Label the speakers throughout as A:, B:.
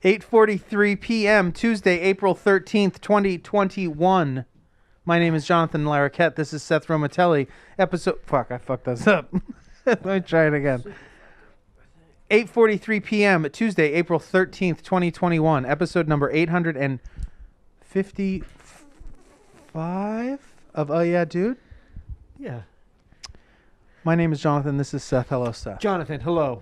A: 8:43 p.m. Tuesday, April 13th, 2021. My name is Jonathan Larroquette. This is Seth Romatelli. Episode... Fuck, I fucked this up. Let me try it again. 8:43 p.m. Tuesday, April 13th, 2021. Episode number 855 of Oh Yeah Dude?
B: Yeah.
A: My name is Jonathan. This is Seth. Hello, Seth.
B: Jonathan, hello.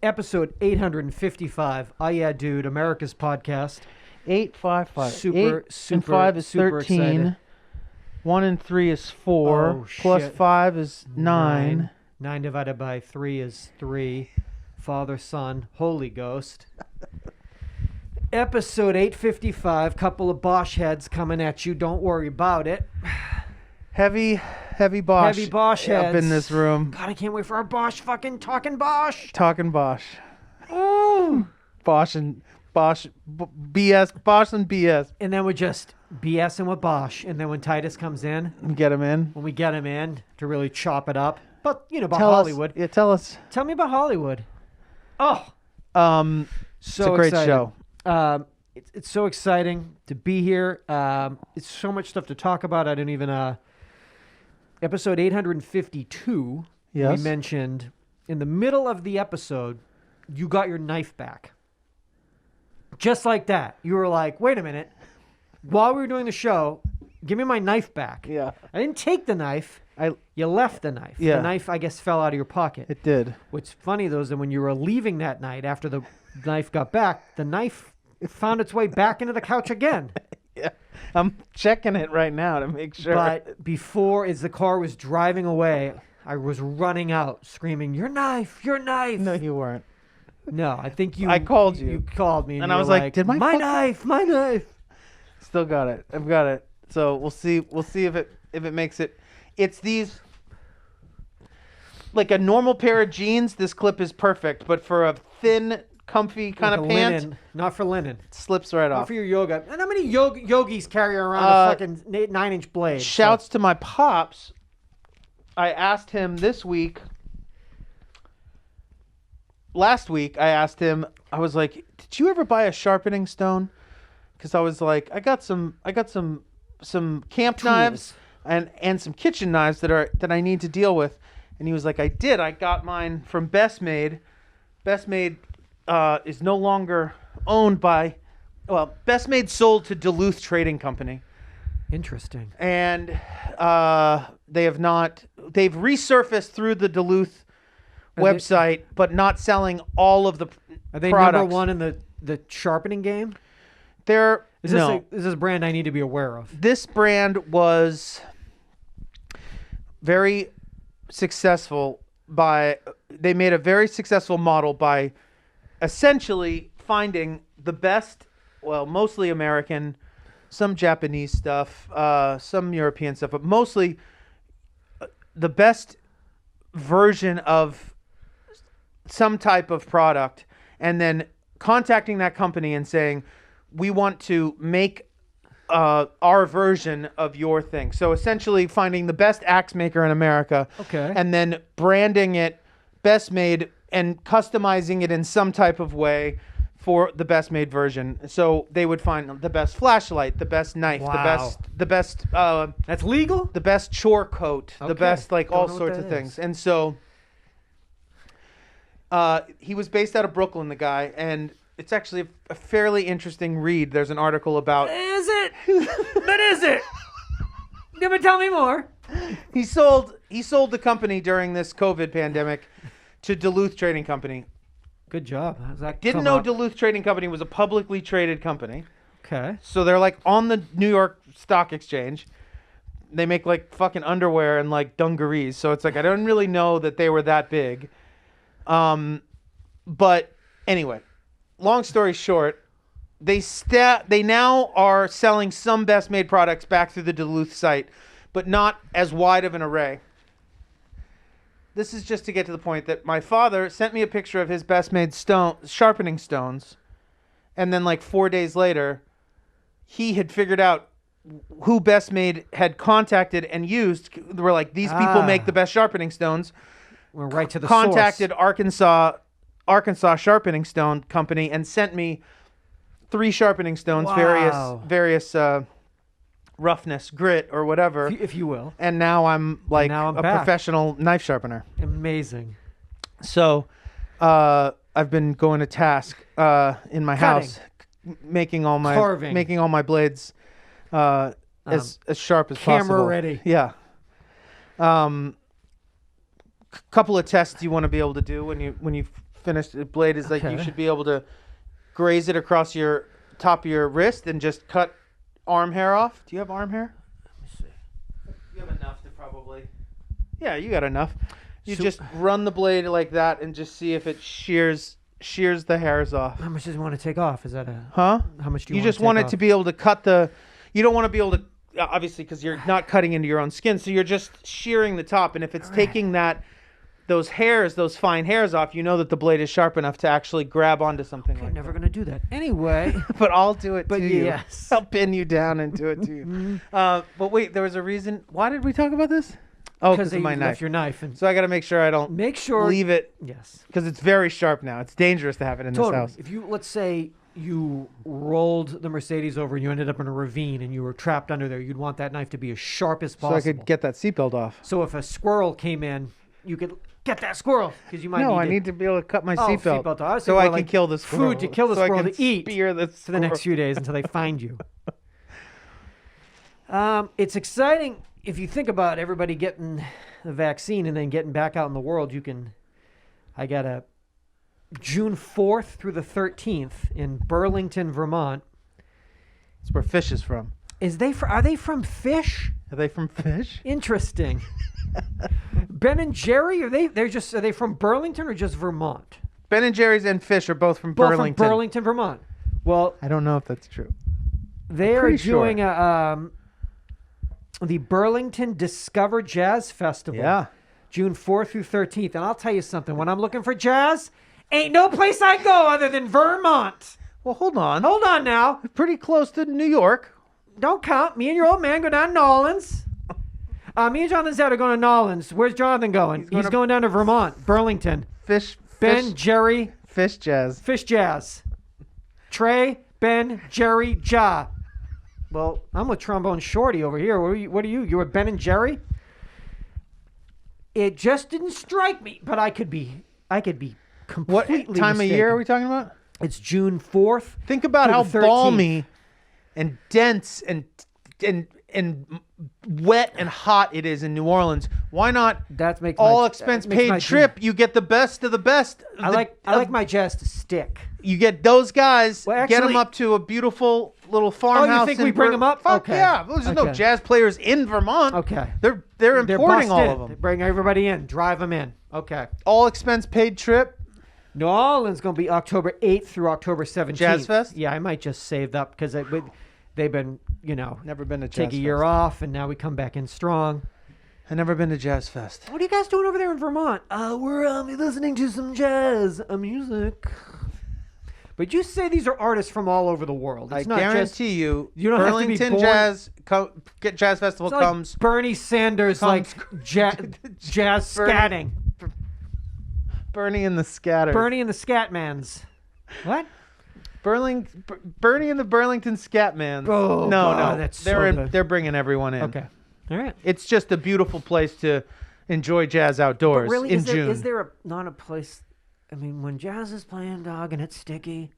B: Episode 855, Oh Yeah Dude, America's podcast.
A: 855.
B: Super,
A: 8
B: super,
A: and 5 is
B: super
A: 13.
B: excited.
A: 1 and 3 is 4.
B: Oh,
A: Plus
B: shit.
A: 5 is 9.
B: 9 divided by 3 is 3. Father, Son, Holy Ghost. Episode 855, couple of Bosch heads coming at you. Don't worry about it.
A: Heavy Bosch.
B: Heavy Bosch heads.
A: Up in this room.
B: God, I can't wait for our Bosch fucking talking Bosch.
A: Talking Bosch.
B: Oh.
A: Bosch and BS. Bosch and BS.
B: And then we're just BSing with Bosch. And then when Titus comes in,
A: Get him in.
B: when we get him in to really chop it up. But, you know, about
A: Tell
B: Hollywood.
A: us. Yeah, tell us.
B: Tell me about Hollywood. Oh.
A: It's a great show.
B: It's so exciting to be here. It's so much stuff to talk about. I didn't even... Episode 852,
A: Yes.
B: we mentioned in the middle of the episode, you got your knife back. Just like that. You were like, wait a minute. While we were doing the show, give me my knife back.
A: Yeah.
B: I didn't take the knife. You left the knife.
A: Yeah.
B: The knife, I guess, fell out of your pocket.
A: It did.
B: What's funny, though, is that when you were leaving that night after the knife got back, the knife found its way back into the couch again.
A: Yeah. I'm checking it right now to make sure.
B: But before, as the car was driving away, I was running out screaming, "Your knife! Your knife!"
A: No, you weren't.
B: No, I think you.
A: I called you.
B: You called me,
A: And
B: you
A: I was
B: were
A: like, "Did my
B: knife? My knife!"
A: Still got it. I've got it. So we'll see. We'll see if it makes it. It's these. Like a normal pair of jeans, this clip is perfect. But for a thin, comfy kind of pant,
B: Linen, not for linen.
A: it slips right
B: Not
A: off.
B: for your yoga. And how many yogis carry around a fucking 9-inch blade?
A: Shouts to my pops. I asked him this week. Last week, I asked him. I was like, "Did you ever buy a sharpening stone?" Because I was like, I got some camp
B: Tools.
A: knives and some kitchen knives that I need to deal with. And he was like, I did. I got mine from Best Made. Best Made is no longer owned by, Best Made sold to Duluth Trading Company.
B: Interesting.
A: And they've resurfaced through the Duluth website, but not selling all of the
B: Are they
A: products.
B: number one in the sharpening game?
A: Is
B: Is this a brand I need to be aware of?
A: This brand was very successful they made a very successful model by essentially finding the best, mostly American, some Japanese stuff, some European stuff, but mostly the best version of some type of product, and then contacting that company and saying, we want to make our version of your thing. So essentially finding the best axe maker in America.
B: Okay.
A: And then branding it Best Made and customizing it in some type of way for the Best Made version. So they would find the best flashlight, the best knife,
B: Wow.
A: the best
B: That's legal?
A: the best chore coat, the
B: Okay.
A: best
B: Don't
A: all
B: know what
A: sorts
B: that
A: of things.
B: is.
A: And so he was based out of Brooklyn, the guy, and it's actually a fairly interesting read. There's an article about
B: Is it? But is it? Tell me more.
A: he sold the company during this COVID pandemic to Duluth Trading Company.
B: Good job. How's that
A: Didn't
B: come
A: know
B: up?
A: Duluth Trading Company was a publicly traded company.
B: Okay.
A: So they're like on the New York Stock Exchange. They make like fucking underwear and like dungarees. So it's like I don't really know that they were that big. But anyway, long story short, they now are selling some Best Made products back through the Duluth site, but not as wide of an array. This is just to get to the point that my father sent me a picture of his Best Made sharpening stones, and then like 4 days later, he had figured out who Best Made had contacted and used. They were like, these people make the best sharpening stones.
B: We're right to the
A: Contacted
B: source.
A: Arkansas Sharpening Stone Company and sent me 3 sharpening stones,
B: Wow.
A: various roughness, grit, or whatever.
B: If you will.
A: And now I'm like
B: now I'm
A: a
B: back.
A: professional knife sharpener.
B: Amazing.
A: So I've been going to task in my house, making all my blades as sharp as
B: camera
A: possible.
B: ready.
A: Yeah. Couple of tests you want to be able to do when you finish the blade is like you should be able to graze it across your top of your wrist and just cut arm hair off. Do you have arm hair?
B: Let me see.
A: You have enough to probably. Yeah, you got enough. You just run the blade like that and just see if it shears the hairs off.
B: How much does it want to take off? Is that a?
A: Huh?
B: How much do you?
A: You just want it to be able to cut the. You don't want to be able to obviously because you're not cutting into your own skin, so you're just shearing the top. And if it's taking those fine hairs off, you know that the blade is sharp enough to actually grab onto something.
B: I'm never gonna do that anyway.
A: But I'll do it to you.
B: Yes.
A: I'll pin you down and do it to you. But wait, there was a reason. Why did we talk about this? Oh, because of my knife.
B: Your knife, and
A: So I got to make sure I don't leave it.
B: Yes.
A: Because it's very sharp now. It's dangerous to have it in this house.
B: If you let's say you rolled the Mercedes over and you ended up in a ravine and you were trapped under there, you'd want that knife to be as sharp as possible.
A: So I could get that seatbelt off.
B: So if a squirrel came in, you could get that squirrel because you might.
A: No, I need to be able to cut my seatbelt
B: off.
A: so I can kill the squirrel.
B: Food to kill the squirrel to eat
A: spear the
B: for the next few days until they find you. It's exciting if you think about everybody getting the vaccine and then getting back out in the world. I got a June 4th through the 13th in Burlington, Vermont.
A: That's where Fish is from.
B: Are they from Fish?
A: Are they from Fish?
B: Interesting. Ben and Jerry, are they from Burlington or just Vermont?
A: Ben and Jerry's and Fish are both from
B: Both
A: Burlington.
B: from Burlington, Vermont. Well,
A: I don't know if that's true.
B: They are doing the Burlington Discover Jazz Festival.
A: Yeah.
B: June 4th through 13th. And I'll tell you something. When I'm looking for jazz, ain't no place I go other than Vermont.
A: Well, hold on.
B: Hold on now.
A: Pretty close to New York.
B: Don't count. Me and your old man go down to Nolans. Me and Jonathan Zed are going to Nolans. Where's Jonathan going? He's going down to Vermont, Burlington. Ben, Jerry.
A: Fish Jazz.
B: Fish Jazz. Trey, Ben, Jerry, Ja. Well, I'm with Trombone Shorty over here. What are you? You were Ben and Jerry? It just didn't strike me, but I could be completely
A: What time
B: mistaken.
A: of year are we talking about?
B: It's June 4th.
A: Think about how
B: 13th.
A: balmy and dense and wet and hot it is in New Orleans. Why not all expense paid trip? You get the best of the best.
B: I like my jazz to stick.
A: You get those guys,
B: Well,
A: get them
B: actually-
A: up to a beautiful little farmhouse.
B: Oh, you think we bring them up?
A: Fuck
B: Okay.
A: yeah. There's no
B: Okay.
A: jazz players in Vermont.
B: Okay.
A: They're importing all of
B: They
A: them.
B: bring everybody in. Drive them in. Okay.
A: All expense paid trip.
B: New Orleans going to be October 8th through October 17th.
A: Jazz Fest?
B: Yeah, I might just save that because they've been,
A: Never been to Jazz
B: take a year
A: Fest.
B: off, and now we come back in strong.
A: I've never been to Jazz Fest.
B: What are you guys doing over there in Vermont? We're listening to some jazz music. But you say these are artists from all over the world. It's
A: I
B: not
A: guarantee you,
B: you don't have to be
A: Burlington
B: born-
A: Jazz Festival
B: it's not
A: comes.
B: like Bernie Sanders
A: comes-
B: jazz scatting.
A: Bernie and the Scatter.
B: Bernie and the Scatmans. What?
A: Bernie and the Burlington Scatmans.
B: Oh,
A: no,
B: God, that's so good.
A: They're bringing everyone in.
B: Okay. All right.
A: It's just a beautiful place to enjoy jazz outdoors
B: Really,
A: in June.
B: is there not a place? I mean, when jazz is playing, dog, and it's sticky.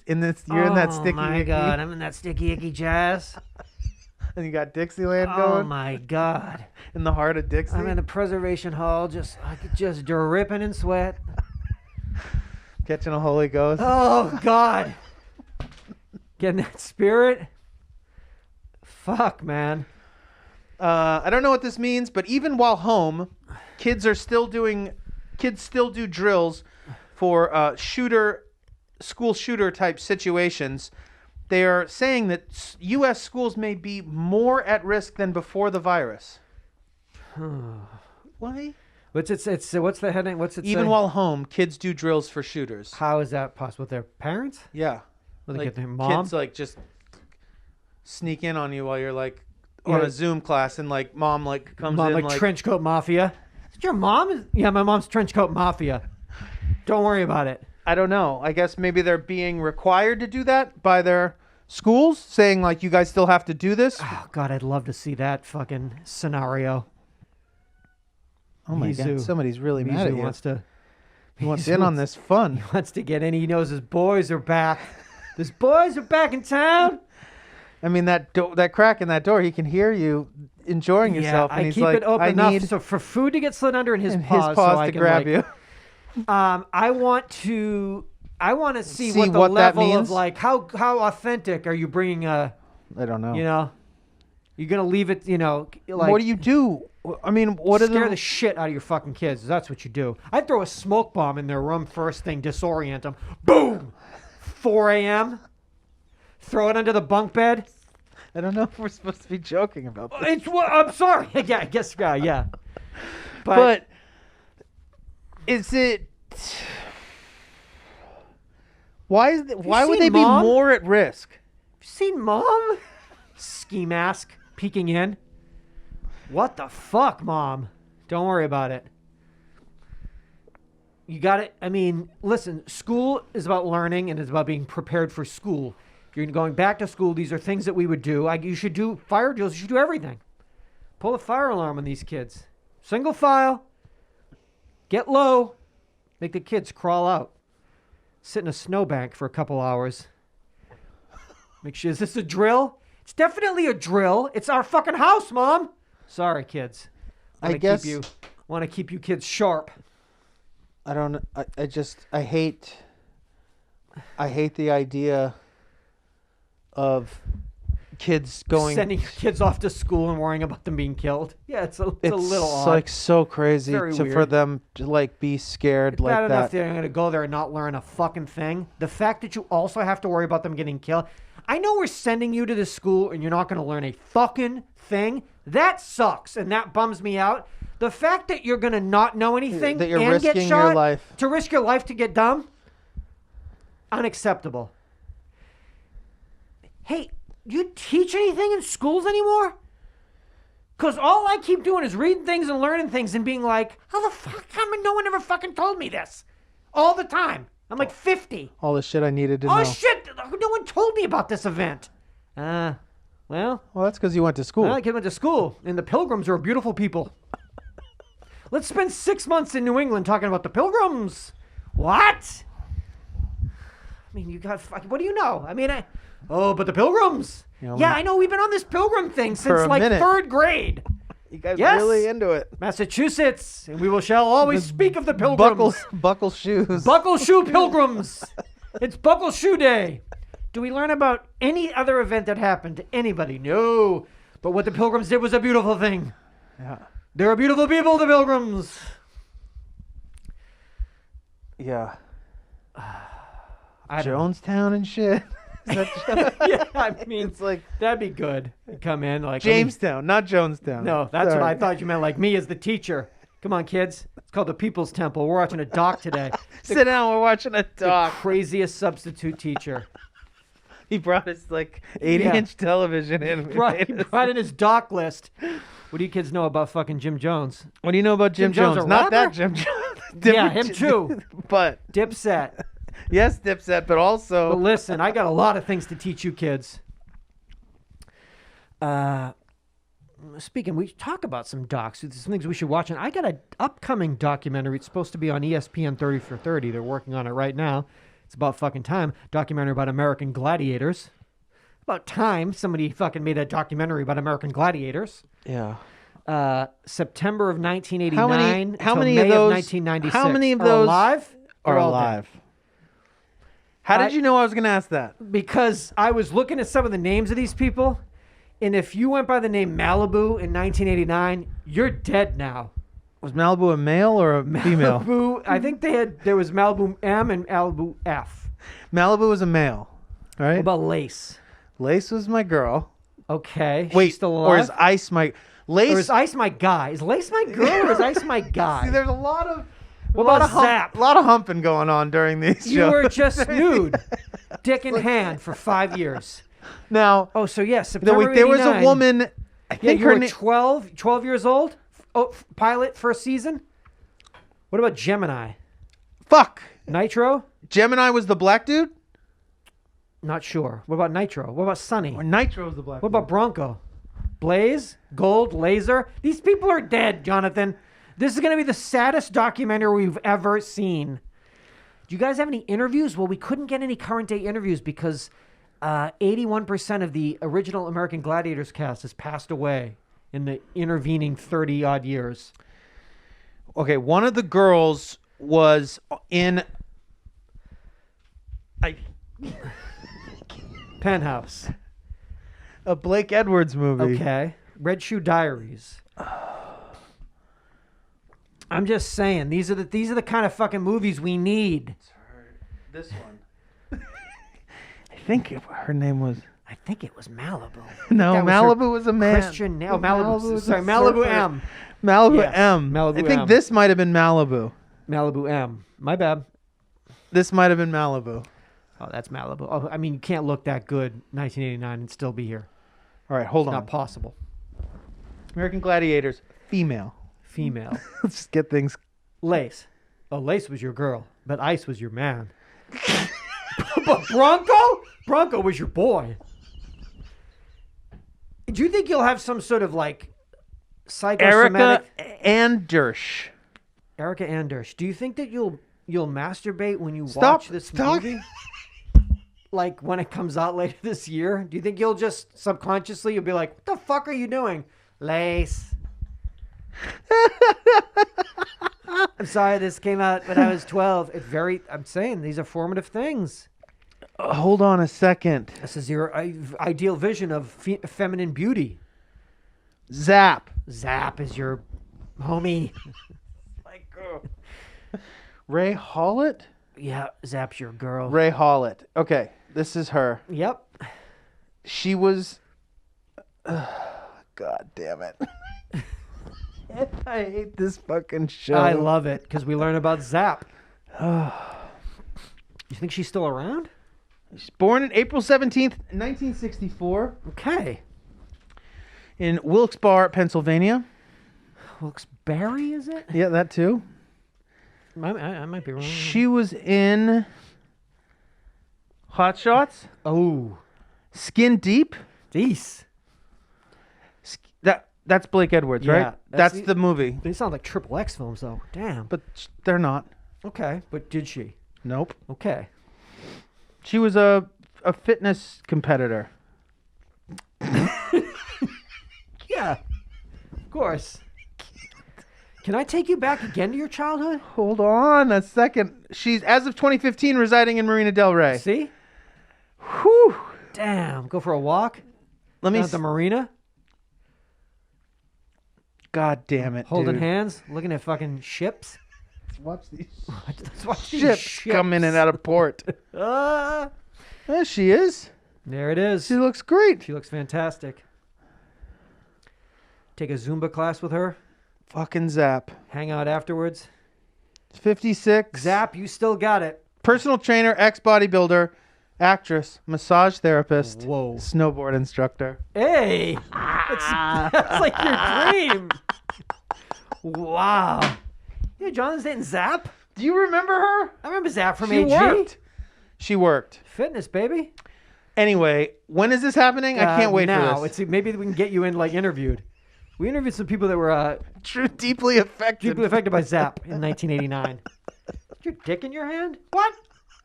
A: You're in that sticky.
B: Oh my
A: icky,
B: God, I'm in that sticky icky jazz.
A: and you got Dixieland
B: Oh
A: going
B: my God,
A: in the heart of Dixie.
B: I'm in the preservation hall, just dripping in sweat.
A: Catching a Holy Ghost.
B: Oh God, getting that spirit. Fuck, man.
A: I don't know what this means, but even while home, kids still do drills for school shooter type situations. They are saying that U.S. schools may be more at risk than before the virus. Why?
B: What's the heading? What's it
A: Even
B: say?
A: while home, kids do drills for shooters.
B: How is that possible? With their parents?
A: Yeah.
B: Will they
A: Like
B: get their mom?
A: kids like just sneak in on you while you're like on
B: Yeah.
A: a Zoom class and like mom like comes in like
B: trench coat mafia. Is your mom? Yeah, my mom's trench coat mafia. Don't worry about it.
A: I don't know. I guess maybe they're being required to do that by their schools, saying like, you guys still have to do this.
B: Oh God, I'd love to see that fucking scenario.
A: Oh my God, somebody's really mad at you. He wants
B: Mizu
A: in on this fun.
B: He wants to get in. He knows his boys are back. His boys are back in town.
A: I mean, that crack in that door, he can hear you enjoying yourself. And
B: I
A: he's
B: keep
A: like,
B: it open
A: I
B: enough
A: need
B: so for food to get slid under in his
A: his
B: paws,
A: paws
B: so I
A: to
B: can,
A: grab
B: like,
A: you.
B: I want to see
A: See
B: what the
A: what that
B: level of
A: means?
B: like how authentic are you bringing
A: I don't know.
B: you know, you're gonna leave it, you know, like
A: What do you do? I mean, what are
B: scare the shit out of your fucking kids. That's what you do. I'd throw a smoke bomb in their room first thing, disorient them. Boom. 4 a.m. Throw it under the bunk bed.
A: I don't know if we're supposed to be joking about this.
B: It's what I'm sorry. Yeah, I guess yeah.
A: But is it? Why would
B: seen
A: they
B: Mom?
A: be more at risk?
B: You seen Mom? Ski mask peeking in. What the fuck, Mom? Don't worry about it. You got it. I mean, listen, school is about learning and it's about being prepared for school. If you're going back to school, these are things that we would do. You should do fire drills. You should do everything. Pull a fire alarm on these kids. Single file. Get low. Make the kids crawl out. Sit in a snowbank for a couple hours. Make sure, is this a drill? It's definitely a drill. It's our fucking house, Mom. Sorry, kids.
A: I guess
B: Want to keep you kids sharp.
A: I don't. I hate the idea of kids
B: Sending your kids off to school and worrying about them being killed. Yeah, it's a little odd.
A: Like so crazy
B: Very
A: for
B: weird.
A: them to like be scared
B: It's
A: like
B: bad enough
A: that.
B: they're going to go there and not learn a fucking thing. The fact that you also have to worry about them getting killed. I know we're sending you to this school and you're not going to learn a fucking thing. That sucks and that bums me out. The fact that you're going to not know anything
A: That you're
B: and get
A: risking
B: shot
A: your life.
B: to risk your life to get dumb, unacceptable. Hey, do you teach anything in schools anymore? Because all I keep doing is reading things and learning things and being like, how the fuck come no one ever fucking told me this? All the time. I'm like 50.
A: All the shit I needed to
B: Oh,
A: know.
B: shit. No one told me about this event. Well,
A: Well, that's because you went to school.
B: I went to school, and the Pilgrims are beautiful people. Let's spend 6 months in New England talking about the Pilgrims. What? I mean, you got what do you know? I mean, but the Pilgrims.
A: You know,
B: Yeah, I know. We've been on this Pilgrim thing
A: For
B: since
A: a
B: like
A: minute.
B: 3rd grade.
A: You guys
B: Yes.
A: really into it.
B: Massachusetts, and we shall always speak of the Pilgrims.
A: Buckle shoes.
B: Buckle shoe Pilgrims. It's Buckle Shoe Day. Do we learn about any other event that happened to anybody? No. But what the Pilgrims did was a beautiful thing.
A: Yeah.
B: They're beautiful people, the Pilgrims.
A: Yeah.
B: I don't know.
A: Jonestown and shit. Is that
B: Yeah, I mean,
A: it's like
B: that'd be good. Come in like
A: Jamestown, not Jonestown.
B: No, that's what
A: Sorry.
B: I thought you meant. Like me as the teacher. Come on, kids. It's called the People's Temple. We're watching a doc today.
A: Sit down. We're watching a
B: The
A: doc.
B: craziest substitute teacher.
A: He brought his like 80-inch television in.
B: Right in his doc list. What do you kids know about fucking Jim Jones?
A: What do you know about Jim
B: Jones,
A: Jones?
B: a
A: Not that
B: rapper?
A: Jim Jones.
B: Yeah, him too.
A: But
B: Dipset.
A: yes, Dipset, but also
B: But listen, I got a lot of things to teach you kids. Speaking, we talk about some docs. Some things we should watch. And I got an upcoming documentary. It's supposed to be on ESPN 30 for 30. They're working on it right now. It's about fucking time. Documentary about American gladiators. About time somebody fucking made a documentary about American gladiators.
A: yeah.
B: September of 1989
A: how
B: till
A: many
B: May
A: of those?
B: 1996.
A: How many of
B: are
A: those
B: alive?
A: are
B: Or all dead?
A: alive? How did you know I was going to ask that?
B: Because I was looking at some of the names of these people, and if you went by the name Malibu in 1989, you're dead now.
A: Was Malibu a male or a female?
B: Malibu, I think there was Malibu M and Malibu F.
A: Malibu was a male,
B: What
A: right?
B: about Lace?
A: Lace was my girl.
B: Okay.
A: Wait,
B: she's still
A: or
B: alive?
A: is Ice my Lace?
B: Or is Ice my guy? Is Lace my girl or is Ice my guy?
A: See, there's a lot of
B: What about Zap?
A: a lot of humping going on during these shows.
B: You were just nude, dick in hand for 5 years.
A: Now,
B: Oh, so yes, September
A: wait, there was a
B: 89.
A: woman. I
B: Yeah,
A: think
B: you
A: her
B: were
A: name.
B: 12 years old. Oh, pilot first season. What about Gemini?
A: Fuck.
B: Nitro?
A: Gemini was the black dude?
B: Not sure. What about Nitro? What about Sunny?
A: Or Nitro was the black
B: What
A: dude?
B: about Bronco? Blaze? Gold? Laser? These people are dead, Jonathan. This is going to be the saddest documentary we've ever seen. Do you guys have any interviews? Well, we couldn't get any current day interviews because 81% of the original American Gladiators cast has passed away in the intervening 30-odd years.
A: Okay, one of the girls was in...
B: Penthouse.
A: a Blake Edwards movie.
B: Okay. Red Shoe Diaries. I'm just saying, these are the kind of fucking movies we need.
A: This one. I think her name was...
B: I think it was Malibu.
A: No,
B: That was
A: Malibu
B: her
A: was a man.
B: Christian. Oh, Malibu.
A: was
B: Sorry,
A: a
B: Malibu
A: surfer.
B: M.
A: Malibu
B: Yes,
A: M.
B: Malibu
A: I think
B: M.
A: this might have been Malibu.
B: Malibu M. My bad.
A: This might have been Malibu.
B: Oh, that's Malibu. Oh, I mean, you can't look that good 1989 and still be here.
A: All right, hold
B: It's
A: on.
B: not possible.
A: American Gladiators, female.
B: Female.
A: Let's just get things...
B: Lace. Oh, Lace was your girl, but Ice was your man. But Bronco? Bronco was your boy. Do you think you'll have some sort of like psychosomatic...
A: Erica Andersch.
B: Erica Andersch. Do you think that you'll masturbate when you
A: Stop
B: watch this
A: talking.
B: movie? Like when it comes out later this year? Do you think you'll just subconsciously you'll be like, what the fuck are you doing? Lace. I'm sorry this came out when I was 12. I'm saying these are formative things.
A: Hold on a second.
B: This is your ideal vision of feminine beauty.
A: Zap.
B: Zap is your homie.
A: Ray Hollett?
B: Yeah, Zap's your girl.
A: Ray Hollett. Okay, this is her.
B: Yep.
A: She was... God damn it. I hate this fucking show.
B: I love it because we learn about Zap. You think she's still around?
A: She's born on April 17th, 1964
B: Okay.
A: in Wilkes-Barre, Pennsylvania.
B: Wilkes-Barre, is it?
A: Yeah, that too.
B: I might be wrong.
A: She was in Hot Shots,
B: Oh.
A: Skin Deep.
B: These.
A: That's Blake Edwards, right?
B: Yeah,
A: That's the movie.
B: They sound like Triple X films, though. Damn.
A: But they're not.
B: Okay, but did she?
A: Nope.
B: Okay.
A: She was a fitness competitor.
B: Yeah. Of course. Can I take you back again to your childhood?
A: Hold on a second. She's, as of 2015, residing in Marina Del Rey.
B: See?
A: Whew.
B: Damn. Go for a walk?
A: Let me...
B: Down at the marina?
A: God damn it,
B: Holding
A: dude.
B: hands? Looking at fucking ships?
A: Let's watch these
B: Let's watch these
A: ships come in and out of port.
B: Ah.
A: There she is.
B: There it is.
A: She looks great.
B: She looks fantastic. Take a Zumba class with her.
A: Fucking Zap.
B: Hang out afterwards.
A: 56.
B: Zap, you still got it.
A: Personal trainer, ex-bodybuilder, actress, massage therapist,
B: Whoa.
A: snowboard instructor.
B: Hey! That's like your dream. Wow. Yeah, Jonathan's dating Zap?
A: Do you remember her?
B: I remember Zap from
A: She
B: AG.
A: worked. She worked.
B: Fitness, baby.
A: Anyway, when is this happening? I can't wait
B: now.
A: for this.
B: Maybe we can get you in, like, interviewed. We interviewed some people that were
A: Deeply affected.
B: deeply affected by Zap in 1989. Is your dick in your hand? What?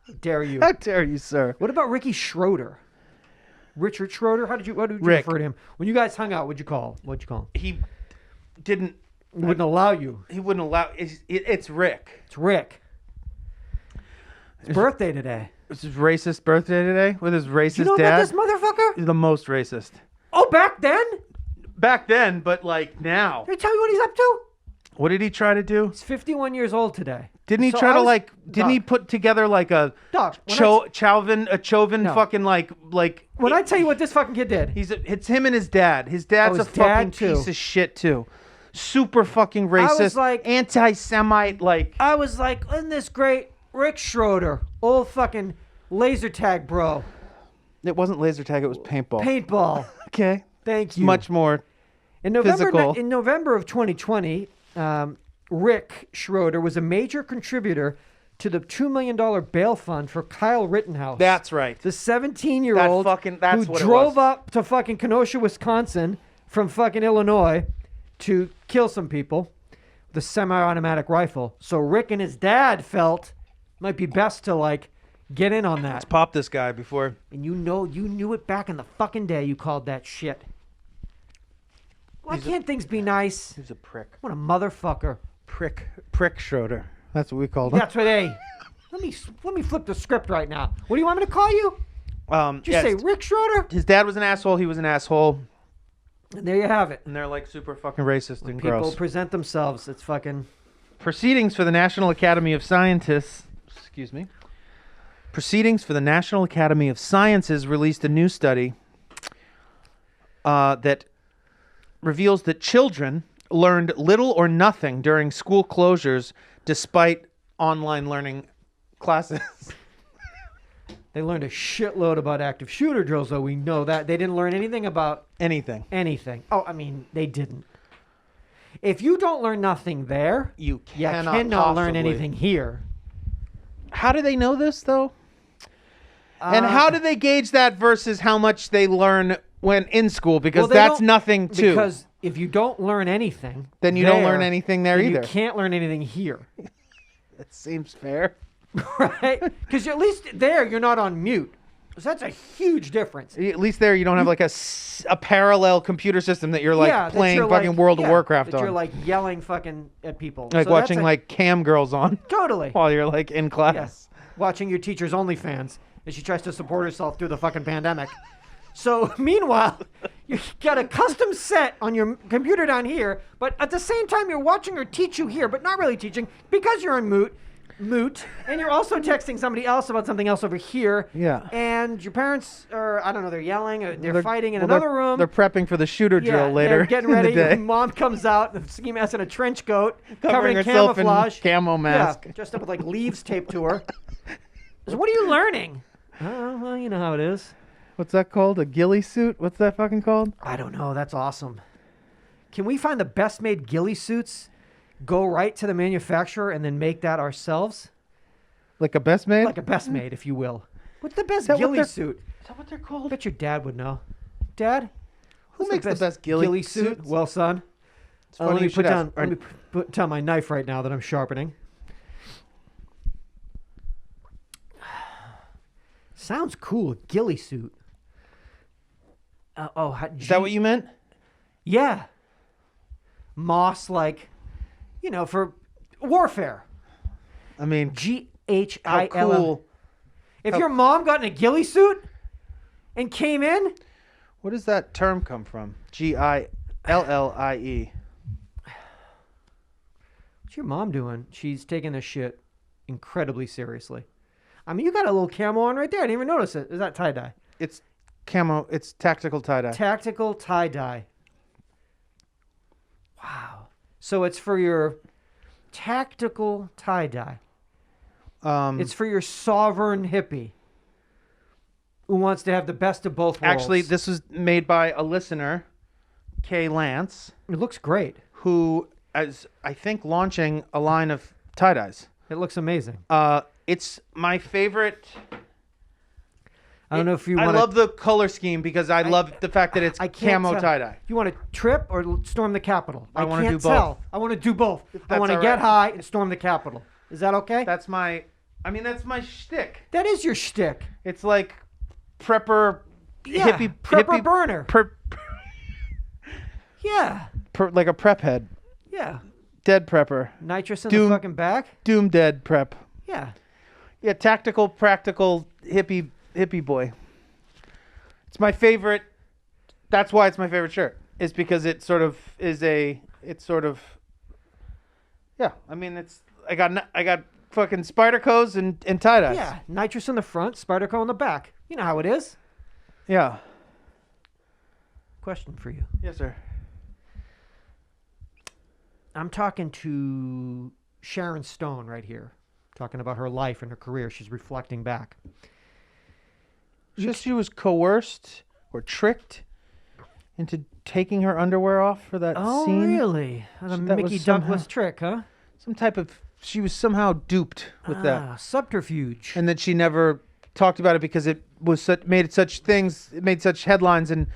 B: How dare you?
A: How dare you, sir?
B: What about Ricky Schroeder? Richard Schroeder? What did you
A: Rick.
B: refer to him? When you guys hung out, what'd you call him?
A: He didn't.
B: He wouldn't allow you.
A: He wouldn't allow. It's Rick.
B: It's Rick. His birthday today.
A: It's his racist birthday today with his racist
B: You know
A: dad.
B: about this motherfucker?
A: He's the most racist.
B: Oh, back then?
A: Back then, but like now.
B: Did I tell you what he's up to?
A: What did he try to do?
B: He's 51 years old today.
A: Didn't he
B: So
A: try
B: I
A: to
B: was-
A: like? Didn't he
B: Doc.
A: put together like a
B: Doc, when
A: Chauvin
B: No.
A: fucking like?
B: When I tell you what this fucking kid did.
A: It's him and his dad. His dad's
B: his
A: a fucking
B: dad, too.
A: piece of shit too. Super fucking racist.
B: was like-
A: anti-Semite. Like
B: I was like, isn't this great? Rick Schroeder. Old fucking laser tag bro.
A: it wasn't laser tag. It was paintball.
B: Paintball.
A: Okay.
B: Thank you.
A: Much more.
B: In November,
A: physical.
B: in November of 2020, Rick Schroeder was a major contributor to the $2 million bail fund for Kyle Rittenhouse.
A: That's right.
B: The 17-year-old
A: that's
B: who
A: what it
B: drove
A: was.
B: up to fucking Kenosha, Wisconsin from fucking Illinois to kill some people with a semi-automatic rifle. So Rick and his dad felt it might be best to like get in on that.
A: Let's pop this guy before.
B: And you knew it back in the fucking day. You called that shit. Why can't things be nice?
A: He's a prick.
B: What a motherfucker.
A: Prick Schroeder. That's what we called him.
B: That's what they. Let me flip the script right now. What do you want me to call you? Did you say Rick Schroeder?
A: His dad was an asshole. He was an asshole.
B: And there you have it.
A: And they're like super fucking racist and
B: People
A: gross.
B: present themselves. It's fucking.
A: Proceedings for the National Academy of Scientists. Excuse me. Proceedings for the National Academy of Sciences released a new study that reveals that children learned little or nothing during school closures despite online learning classes.
B: They learned a shitload about active shooter drills, though. We know that. They didn't learn anything about
A: Anything.
B: Oh, I mean, they didn't. If you don't learn nothing there,
A: You cannot
B: learn
A: possibly.
B: anything here.
A: How do they know this, though? And how do they gauge that versus how much they learn when in school? Because
B: they
A: that's
B: don't-
A: nothing, too.
B: Because if you don't learn anything,
A: Then you don't learn anything there
B: then
A: either.
B: You can't learn anything here,
A: That seems fair.
B: right? Because at least there you're not on mute. So that's a huge difference.
A: At least there you don't have like a parallel computer system that you're like
B: that
A: playing
B: you're,
A: fucking
B: like-
A: World of
B: yeah,
A: Warcraft
B: that
A: on.
B: You're like yelling fucking at people.
A: Like
B: So
A: watching
B: that's
A: like cam girls on
B: totally.
A: while you're like in class.
B: Yes. Watching your teacher's OnlyFans as she tries to support herself through the fucking pandemic. So meanwhile, you got a custom set on your computer down here, but at the same time you're watching her teach you here, but not really teaching because you're on moot, and you're also texting somebody else about something else over here.
A: Yeah.
B: And your parents are, I don't know, they're yelling, or they're fighting in
A: well,
B: another room.
A: They're prepping for the shooter
B: Yeah,
A: drill later
B: they're getting
A: in
B: ready.
A: the day.
B: Your mom comes out, the ski mask in a trench coat,
A: Covering
B: covered in
A: herself in
B: camouflage.
A: camo mask.
B: Yeah, dressed up with like leaves taped to her. So what are you learning? Well, you know how it is.
A: What's that called? A ghillie suit? What's that fucking called?
B: I don't know. That's awesome. Can we find the best made ghillie suits, go right to the manufacturer, and then make that ourselves?
A: Like a best made?
B: Like a best made, if you will. What's the best
A: that what
B: ghillie
A: they're-
B: suit?
A: Is that what they're
B: I
A: called?
B: bet your dad would know. Dad?
A: Who
B: what's
A: makes the best ghillie
B: suit?
A: suits?
B: Well, son.
A: It's funny
B: let
A: you
B: me
A: should
B: put
A: ask.
B: down. Let me put down my knife right now that I'm sharpening. Sounds cool, ghillie suit.
A: Is that what you meant?
B: Yeah. Moss, like, for warfare.
A: I mean, how
B: GHILL.
A: cool.
B: If your mom got in a ghillie suit and came in,
A: What does that term come from? GILLIE.
B: what's your mom doing? She's taking this shit incredibly seriously. I mean, you got a little camo on right there. I didn't even notice it. Is that tie-dye?
A: It's camo. It's tactical tie-dye.
B: Tactical tie-dye. Wow. So it's for your tactical tie-dye. It's for your sovereign hippie who wants to have the best of both worlds.
A: Actually, this was made by a listener, Kay Lance,
B: It looks great.
A: who is, I think, launching a line of tie-dyes.
B: It looks amazing.
A: It's my favorite.
B: I don't know if you
A: I
B: want
A: love the color scheme because I love the fact that it's
B: I can't
A: camo
B: tell.
A: tie-dye.
B: You want to trip or storm the Capitol?
A: I wanna
B: can't
A: do both.
B: tell. I want to do both. I
A: that's
B: want to
A: all
B: get
A: right.
B: high and storm the Capitol. Is that okay?
A: That's my shtick.
B: That is your shtick.
A: It's like prepper,
B: Yeah,
A: hippie,
B: prepper burner. Yeah,
A: like a prep head,
B: yeah.
A: dead prepper,
B: Nitrous in
A: Doom.
B: the fucking back.
A: doom dead prep.
B: Yeah.
A: Yeah, tactical, practical, hippie boy. It's my favorite. That's why it's my favorite shirt. Is because it sort of is a. It's sort of. Yeah, I mean, it's. I got fucking Spyderco's and tie dyes.
B: Yeah. Nitrous in the front, Spyderco in the back. You know how it is.
A: Yeah.
B: Question for you.
A: Yes, sir.
B: I'm talking to Sharon Stone right here, talking about her life and her career. She's reflecting back.
A: Just she was coerced or tricked into taking her underwear off for that
B: Oh,
A: scene.
B: really? That's a
A: That was
B: Mickey
A: somehow-
B: Douglas trick, huh?
A: Some type of she was somehow duped with that,
B: Subterfuge.
A: and that she never talked about it because it was made such headlines and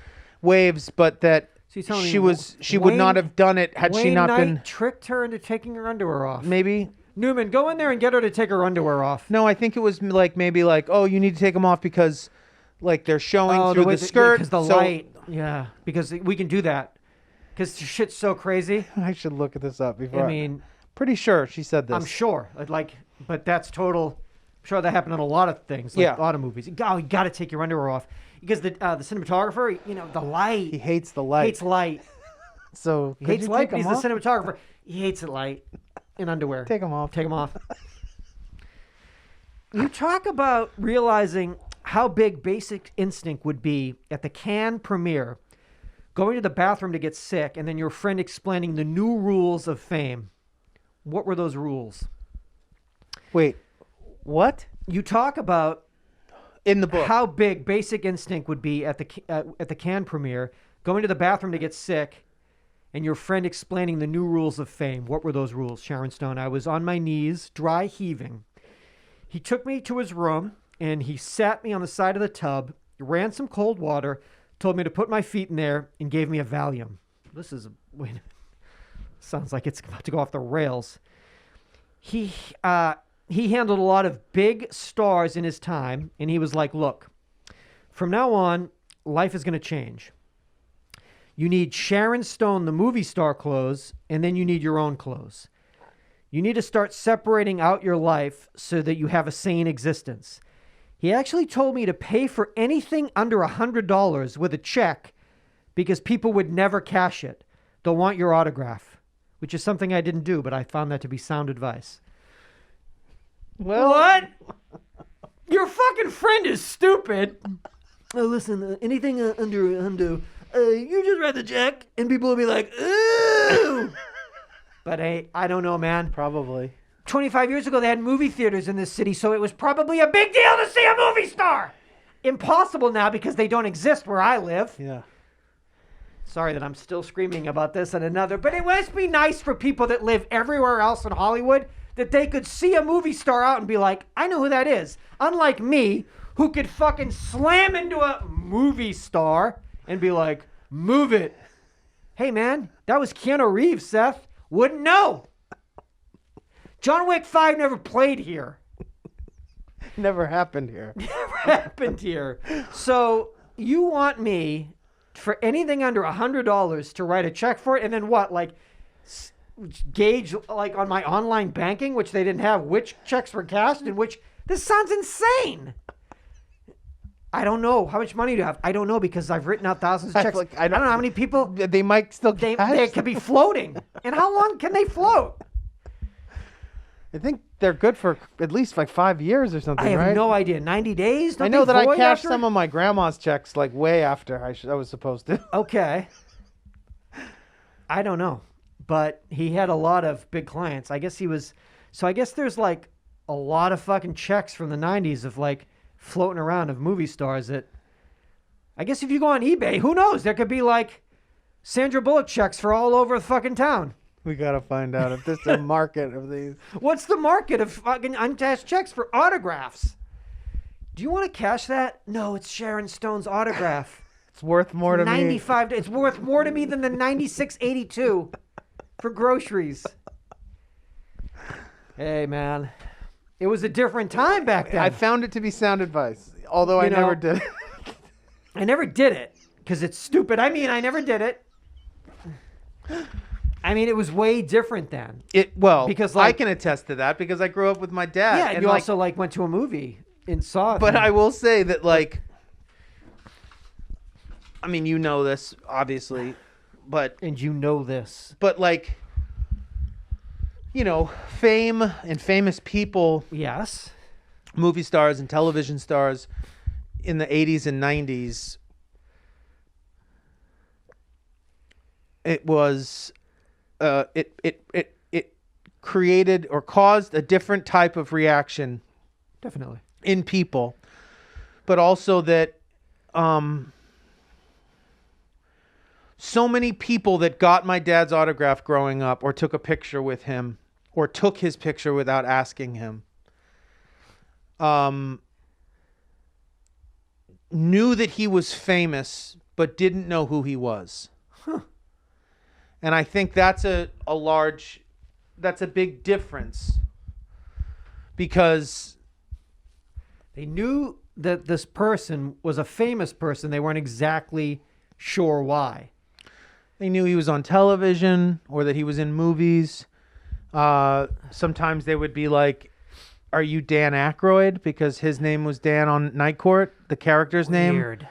A: waves, but that
B: So you're telling me
A: she would not have done it had she
B: Wayne
A: not
B: Knight
A: been
B: tricked her into taking her underwear off.
A: maybe.
B: Newman, go in there and get her to take her underwear off.
A: No, I think it was maybe oh, you need to take them off because they're showing through the skirt
B: because the light. Yeah, because we can do that. Because shit's so crazy.
A: I should look at this up before.
B: I mean,
A: pretty sure she said this.
B: I'm sure. But that's total. I'm sure that happened in a lot of things, a lot of movies. You got to take your underwear off because the cinematographer, the light.
A: He hates the light.
B: Hates light.
A: So
B: he hates light. But he's the cinematographer. He hates the light in underwear.
A: Take them off.
B: Take them off. You talk about realizing how big Basic Instinct would be at the Cannes premiere, going to the bathroom to get sick, and then your friend explaining the new rules of fame. What were those rules?
A: Wait, what?
B: You talk about
A: in the book
B: how big Basic Instinct would be at the Cannes premiere, going to the bathroom to get sick, and your friend explaining the new rules of fame. What were those rules, Sharon Stone? I was on my knees, dry heaving. He took me to his room, and he sat me on the side of the tub, ran some cold water, told me to put my feet in there, and gave me a Valium. Sounds like it's about to go off the rails. He handled a lot of big stars in his time, and he was like, look, from now on, life is going to change. You need Sharon Stone, the movie star clothes, and then you need your own clothes. You need to start separating out your life so that you have a sane existence. He actually told me to pay for anything under $100 with a check because people would never cash it. They'll want your autograph, which is something I didn't do, but I found that to be sound advice.
A: Well,
B: what? Your fucking friend is stupid. Oh, listen, anything under $100, you just write the check, and people will be like, ooh. But I don't know, man.
A: Probably.
B: 25 years ago, they had movie theaters in this city, so it was probably a big deal to see a movie star. Impossible now because they don't exist where I live.
A: Yeah.
B: Sorry that I'm still screaming about this and another, but it must be nice for people that live everywhere else in Hollywood that they could see a movie star out and be like, I know who that is. Unlike me, who could fucking slam into a movie star and be like, move it. Hey, man, that was Keanu Reeves, Seth. Wouldn't know. John Wick 5 never played here.
A: Never happened here.
B: Never happened here. So you want me for anything under $100 to write a check for it, and then what? Gauge on my online banking, which they didn't have, which checks were cashed and which. This sounds insane. I don't know how much money do you have. I don't know because I've written out thousands of checks. I don't know how many people.
A: They might still.
B: They could be floating. And how long can they float?
A: I think they're good for at least 5 years or something, right?
B: I have no idea. 90 days?
A: I know that I cashed some of my grandma's checks way after I was supposed to.
B: Okay. I don't know. But he had a lot of big clients. I guess he was... So I guess there's a lot of fucking checks from the 90s of floating around of movie stars that... I guess if you go on eBay, who knows? There could be Sandra Bullock checks for all over the fucking town.
A: We gotta find out if there's a market of these.
B: What's the market of fucking uncashed checks for autographs? Do you want to cash that? No, it's Sharon Stone's autograph.
A: It's worth more to me.
B: 95. It's worth more to me than the 96.82 for groceries. Hey, man, it was a different time back then.
A: I found it to be sound advice, although I never did it.
B: I never did it because it's stupid. I never did it. It was way different then.
A: Because I can attest to that because I grew up with my dad.
B: Yeah, and you also went to a movie and saw it.
A: But I will say that you know this obviously, but
B: and you know this.
A: But fame and famous people.
B: Yes.
A: Movie stars and television stars in the 80s and 90s. It was. It created or caused a different type of reaction,
B: definitely,
A: in people, but also that so many people that got my dad's autograph growing up or took a picture with him or took his picture without asking him. Knew that he was famous, but didn't know who he was. And I think that's a big difference, because
B: They knew that this person was a famous person. They weren't exactly sure why.
A: they knew he was on television or that he was in movies. Sometimes they would be like, "Are you Dan Aykroyd?" Because his name was Dan on Night Court, the character's name.
B: Weird.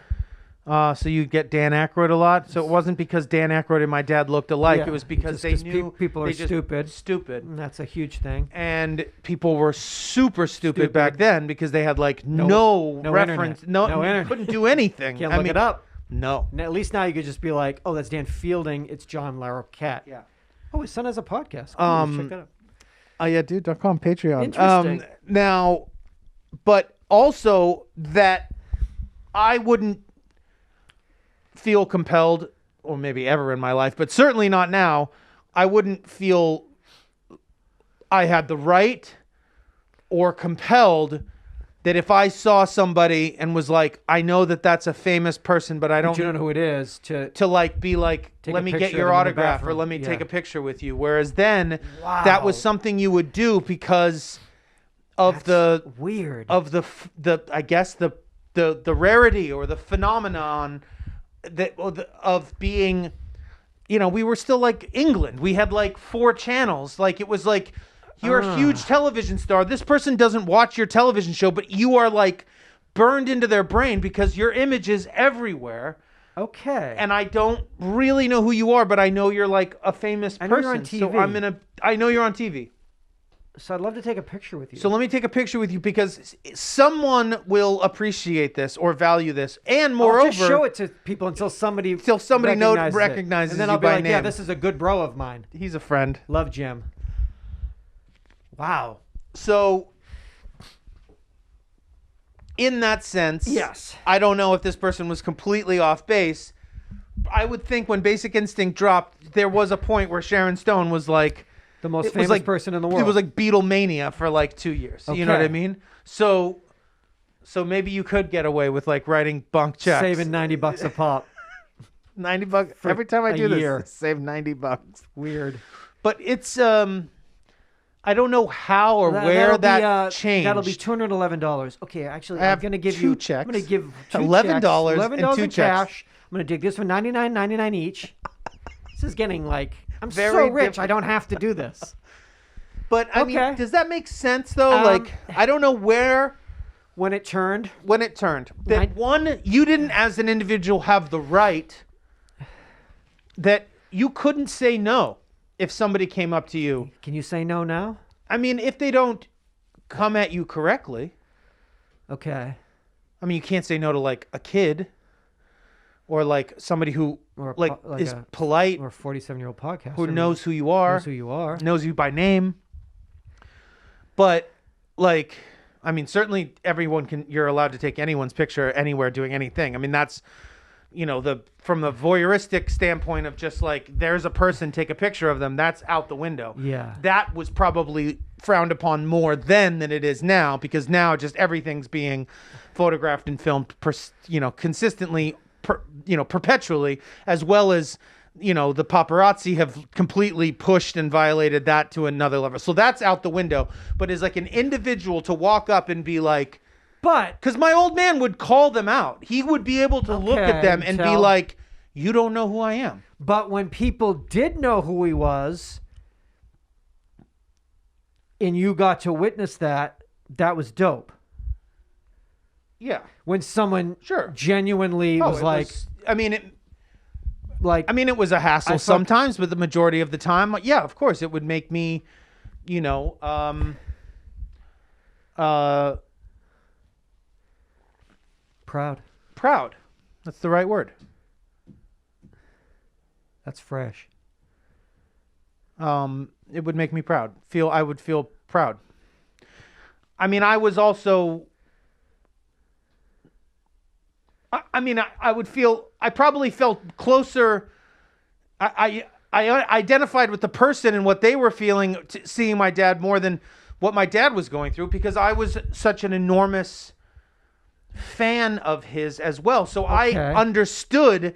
A: So you get Dan Aykroyd a lot. So it wasn't because Dan Aykroyd and my dad looked alike.
B: Yeah,
A: It was because
B: just
A: they
B: 'cause
A: knew
B: people are
A: they just-
B: stupid.
A: Stupid.
B: And that's a huge thing.
A: And people were super stupid
B: Stupid.
A: back then because they had like no
B: no
A: reference,
B: internet. No internet.
A: couldn't do anything.
B: Can't look it up.
A: No.
B: And at least now you could just be like, oh, that's Dan Fielding. It's John Larroquette.
A: Yeah.
B: Oh, his son has a podcast. Cool, check that out.
A: UhhYeahDude.com, Patreon.
B: Interesting.
A: Now, but also that I wouldn't feel compelled, or maybe ever in my life, but certainly not now, I wouldn't feel I had the right or compelled that if I saw somebody and was like, I know that that's a famous person, but I
B: But you
A: don't
B: don't know who it is. To
A: be like,
B: Take
A: let
B: a
A: me get
B: picture
A: your
B: of them in the
A: autograph or
B: bathroom.
A: let me take
B: Yeah.
A: a picture with you. Whereas then
B: Wow.
A: that was something you would do because of
B: That's weird.
A: the I guess the rarity or the phenomenon of being, we were still like England. We had like 4 channels. Like it was like, you're a huge television star. This person doesn't watch your television show, but you are like burned into their brain because your image is everywhere.
B: Okay.
A: And I don't really know who you are, but I know you're like a famous
B: I know
A: person.
B: you're on
A: So
B: TV.
A: I know you're on TV.
B: So I'd love to take a picture with you.
A: So let me take a picture with you because someone will appreciate this or value this. And moreover,
B: I'll just show it to people until somebody
A: recognizes
B: it. And then
A: you
B: I'll be
A: by
B: like, yeah,
A: name.
B: this is a good bro of mine.
A: He's a friend.
B: Love Jim. Wow.
A: So in that sense,
B: Yes.
A: I don't know if this person was completely off base. I would think when Basic Instinct dropped, there was a point where Sharon Stone was like
B: The most
A: it was
B: famous person in the world.
A: It was like Beatlemania for like 2 years. You know what I
B: Okay.
A: mean? So maybe you could get away with like writing bunk checks.
B: saving $90 a pop.
A: $90
B: for
A: every time I
B: a
A: do
B: year.
A: this. Save $90.
B: Weird.
A: But it's I don't know how or where that changed.
B: That'll be $211. Okay, actually,
A: I
B: I'm
A: have
B: going to give
A: 2
B: you.
A: checks.
B: I'm going to give two
A: $11
B: checks,
A: and
B: $11
A: 2
B: in
A: checks.
B: cash. I'm going to dig this for $99.99 each. This is getting like I'm
A: Very
B: so rich.
A: different.
B: I don't have to do this.
A: But I
B: Okay.
A: mean, does that make sense though? Like I don't know where
B: When it turned,
A: that
B: I-
A: one, you didn't as an individual have the right that you couldn't say no if somebody came up to you.
B: can you say no now?
A: I mean, if they don't come at you correctly.
B: Okay.
A: I mean, you can't say no to like a kid or like somebody who
B: Or a
A: like,
B: po- like
A: is
B: a-
A: polite,
B: Or a 47-year-old podcast.
A: who knows who you are,
B: knows who you are.
A: knows you by name. But like, I mean, certainly you're allowed to take anyone's picture anywhere doing anything. I mean, that's, from the voyeuristic standpoint of just like, there's a person, take a picture of them, that's out the window.
B: Yeah.
A: That was probably frowned upon more then than it is now, because now just everything's being photographed and filmed, consistently, perpetually, as well as, the paparazzi have completely pushed and violated that to another level. So that's out the window. But as like an individual to walk up and be like,
B: But
A: because my old man would call them out. He would be able to look at them and be
B: tell.
A: like, you don't know who I am.
B: But when people did know who he was, and you got to witness that, that was dope.
A: Yeah.
B: When someone
A: Sure.
B: genuinely was
A: it
B: like,
A: it was a hassle
B: I fuck-
A: sometimes, but the majority of the time, yeah, of course, it would make me,
B: proud.
A: proud. That's the right word.
B: That's fresh.
A: It would make me proud. I would feel proud. I mean, I was also. I probably felt closer. I identified with the person and what they were feeling, seeing my dad more than what my dad was going through, because I was such an enormous fan of his as well. So I understood.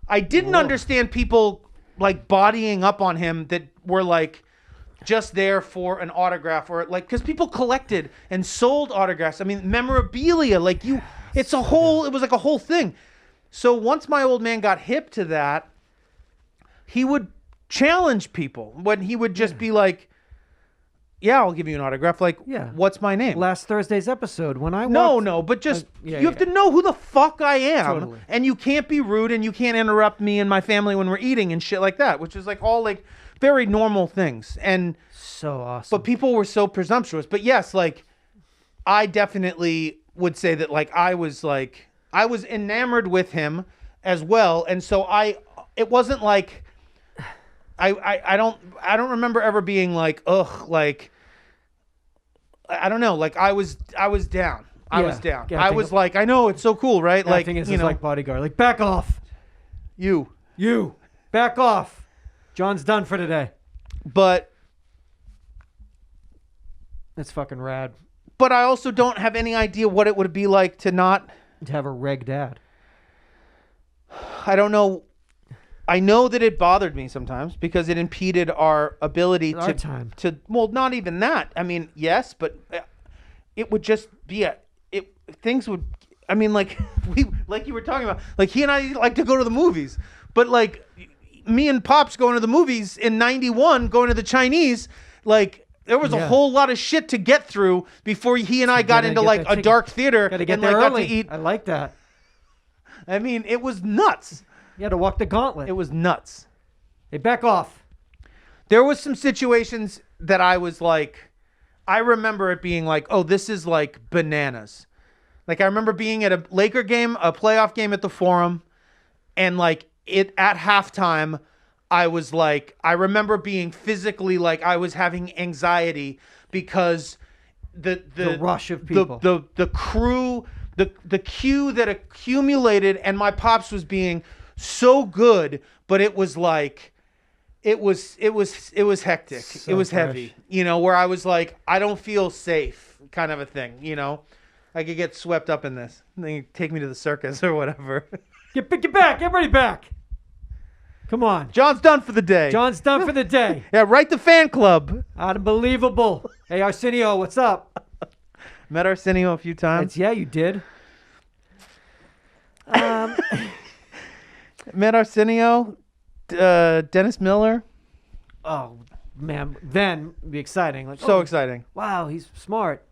A: I didn't understand people like bodying up on him that were like just there for an autograph, or like, because people collected and sold autographs. I mean, memorabilia, like it was like a whole thing. So once my old man got hip to that, he would challenge people when he would just be like, yeah, I'll give you an autograph. Like, what's my name?
B: Last Thursday's episode when I walked...
A: No, but just you have to know who the fuck I am. Totally. And you can't be rude, and you can't interrupt me and my family when we're eating and shit like that, which is like all like very normal things. And
B: so awesome.
A: But people were so presumptuous. But yes, like I definitely would say that like I was enamored with him as well. And so it wasn't like I don't remember ever being like, ugh, like, I don't know, like I was down. I was down. I was like, I know, it's so cool, right? Like,
B: acting as like bodyguard, like, back off.
A: You
B: back off. John's done for today.
A: But
B: that's fucking rad.
A: But I also don't have any idea what it would be like to
B: have a reg dad.
A: I don't know. I know that it bothered me sometimes because it impeded our ability to well, not even that. I mean, yes, but it would just be things would, I mean, like like you were talking about, like he and I like to go to the movies, but like me and Pops going to the movies in 91, going to the Chinese, like there was a whole lot of shit to get through before he and I got into like a dark theater
B: and like
A: got to eat.
B: I like that.
A: I mean, it was nuts.
B: You had to walk the gauntlet.
A: It was nuts.
B: Hey, back off.
A: There was some situations that I was like, I remember it being like, oh, this is like bananas. Like I remember being at a Laker game, a playoff game at the Forum, and like at halftime, I was like, I remember being physically like I was having anxiety because the
B: rush of people,
A: the crew, the queue that accumulated, and my Pops was being so good, but it was like it was hectic. So it was heavy, where I was like, I don't feel safe, kind of a thing, I could get swept up in this. They take me to the circus or whatever.
B: Get back, everybody back. Come on.
A: John's done for the day.
B: Yeah,
A: write the fan club.
B: Unbelievable. Hey, Arsenio, what's up?
A: Met Arsenio a few times.
B: Yeah, you did.
A: Met Arsenio, Dennis Miller.
B: Oh man, then it'd be exciting. Like
A: exciting.
B: Wow, he's smart.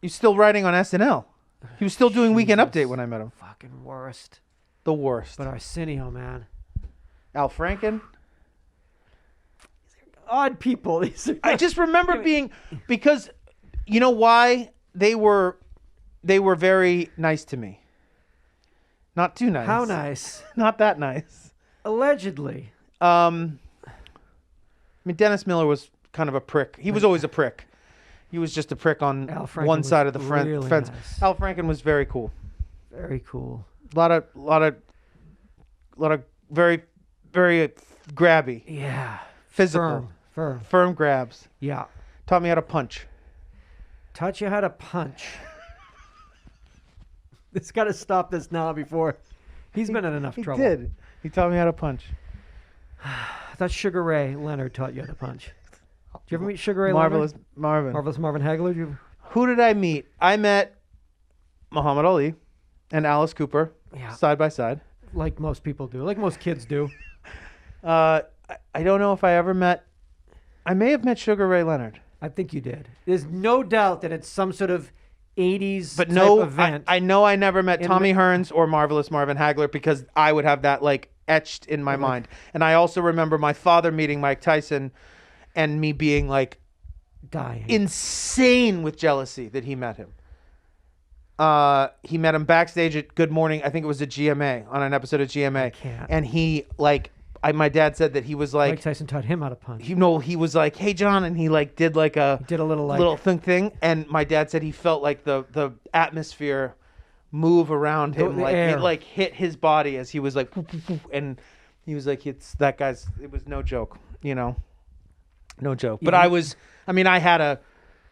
A: He's still writing on SNL. He was still doing Weekend Update when I met him.
B: Fucking worst.
A: The worst.
B: But Arsenio, man.
A: Al Franken.
B: Odd people.
A: I just remember being, because you know why? They were very nice to me. Not too nice.
B: How nice?
A: Not that nice.
B: Allegedly.
A: I mean, Dennis Miller was kind of a prick. He was always a prick. He was just a prick on one side of the fence. Nice. Al Franken was very cool.
B: Very cool.
A: A lot of very, very grabby.
B: Yeah.
A: Physical.
B: Firm
A: grabs.
B: Yeah.
A: Taught me how to punch.
B: Taught you how to punch. It's got to stop this now before he's been in enough trouble.
A: He did. He taught me how to punch.
B: I thought Sugar Ray Leonard taught you how to punch. Did you ever meet Sugar Ray
A: Marvelous
B: Leonard? Marvelous Marvin Hagler?
A: Who did I meet? I met Muhammad Ali and Alice Cooper side by side.
B: Like most people do. Like most kids do.
A: I don't know if I ever met... I may have met Sugar Ray Leonard.
B: I think you did. There's no doubt that it's some sort of 80s
A: but
B: type
A: no,
B: event.
A: I know I never met Tommy Hearns or Marvelous Marvin Hagler because I would have that like etched in my mind. And I also remember my father meeting Mike Tyson and me being like
B: dying,
A: insane with jealousy that he met him. He met him backstage at Good Morning. I think it was a GMA, on an episode of GMA. And he like, my dad said that he was like,
B: Mike Tyson taught him how to punch.
A: He was like, hey John, and he like did like a little thing, and my dad said he felt like the atmosphere move around him, like it like hit his body as he was like, and He was like, it was no joke, no joke. But
B: Yeah.
A: I had a